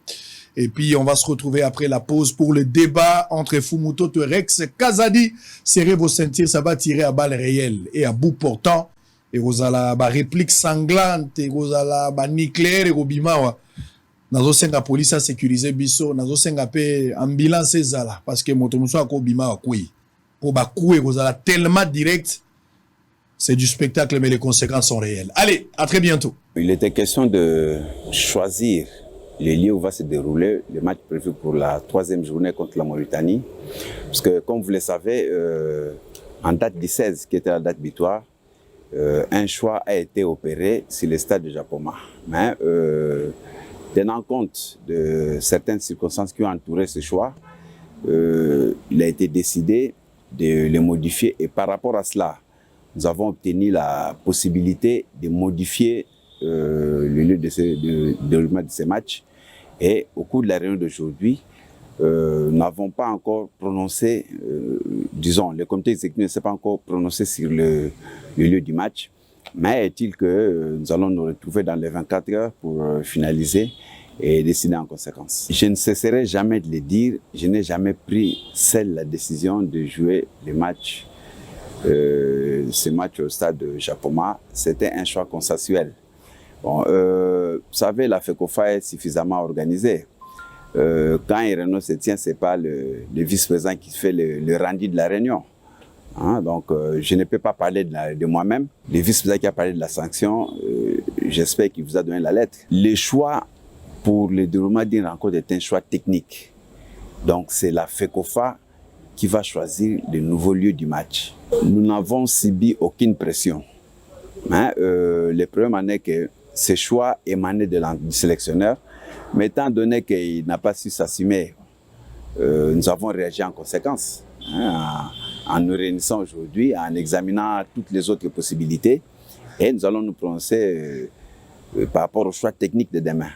Et puis on va se retrouver après la pause pour le débat entre Fumuto et Rex Kazadi. Serrez vos ceintures, ça va tirer à balles réelles et à bout portant. Et vous allez la réplique sanglante, et vous allez la nucléaire et Robimawa. Nazo senga police a sécurisé biso, nazo senga pe ambulance ezala parce que moto muso akobima akui. Pour ba coué vous allez tellement direct. C'est du spectacle mais les conséquences sont réelles. Allez, à très bientôt. Il était question de choisir les lieux où va se dérouler le match prévu pour la 3e journée contre la Mauritanie. Parce que comme vous le savez, en date du 16, qui était la date butoir, un choix a été opéré sur le stade de Japoma. Mais tenant compte de certaines circonstances qui ont entouré ce choix, il a été décidé de les modifier. Et par rapport à cela, nous avons obtenu la possibilité de modifier le lieu de déroulement de ces matchs. Et au cours de la réunion d'aujourd'hui, nous n'avons pas encore prononcé, disons, le comité exécutif ne s'est pas encore prononcé sur le lieu du match. Mais est-il que nous allons nous retrouver dans les 24 heures pour finaliser et décider en conséquence. Je ne cesserai jamais de le dire, je n'ai jamais pris seule la décision de jouer les matchs, ce match au stade de Japoma. C'était un choix consensuel. Bon, vous savez, la FECOFA est suffisamment organisée. Quand une réunion se tient, ce n'est pas le vice-président qui fait le rendu de la réunion. Hein, donc, je ne peux pas parler de moi-même. Le vice-président qui a parlé de la sanction, j'espère qu'il vous a donné la lettre. Le choix pour le déroulement d'une rencontre est un choix technique. Donc, c'est la FECOFA qui va choisir le nouveau lieu du match. Nous n'avons subi aucune pression. Hein, le problème est que ce choix émanait du sélectionneur. Mais étant donné qu'il n'a pas su s'assumer, nous avons réagi en conséquence. Hein, en nous réunissant aujourd'hui, en examinant toutes les autres possibilités, et nous allons nous prononcer par rapport au choix technique de demain.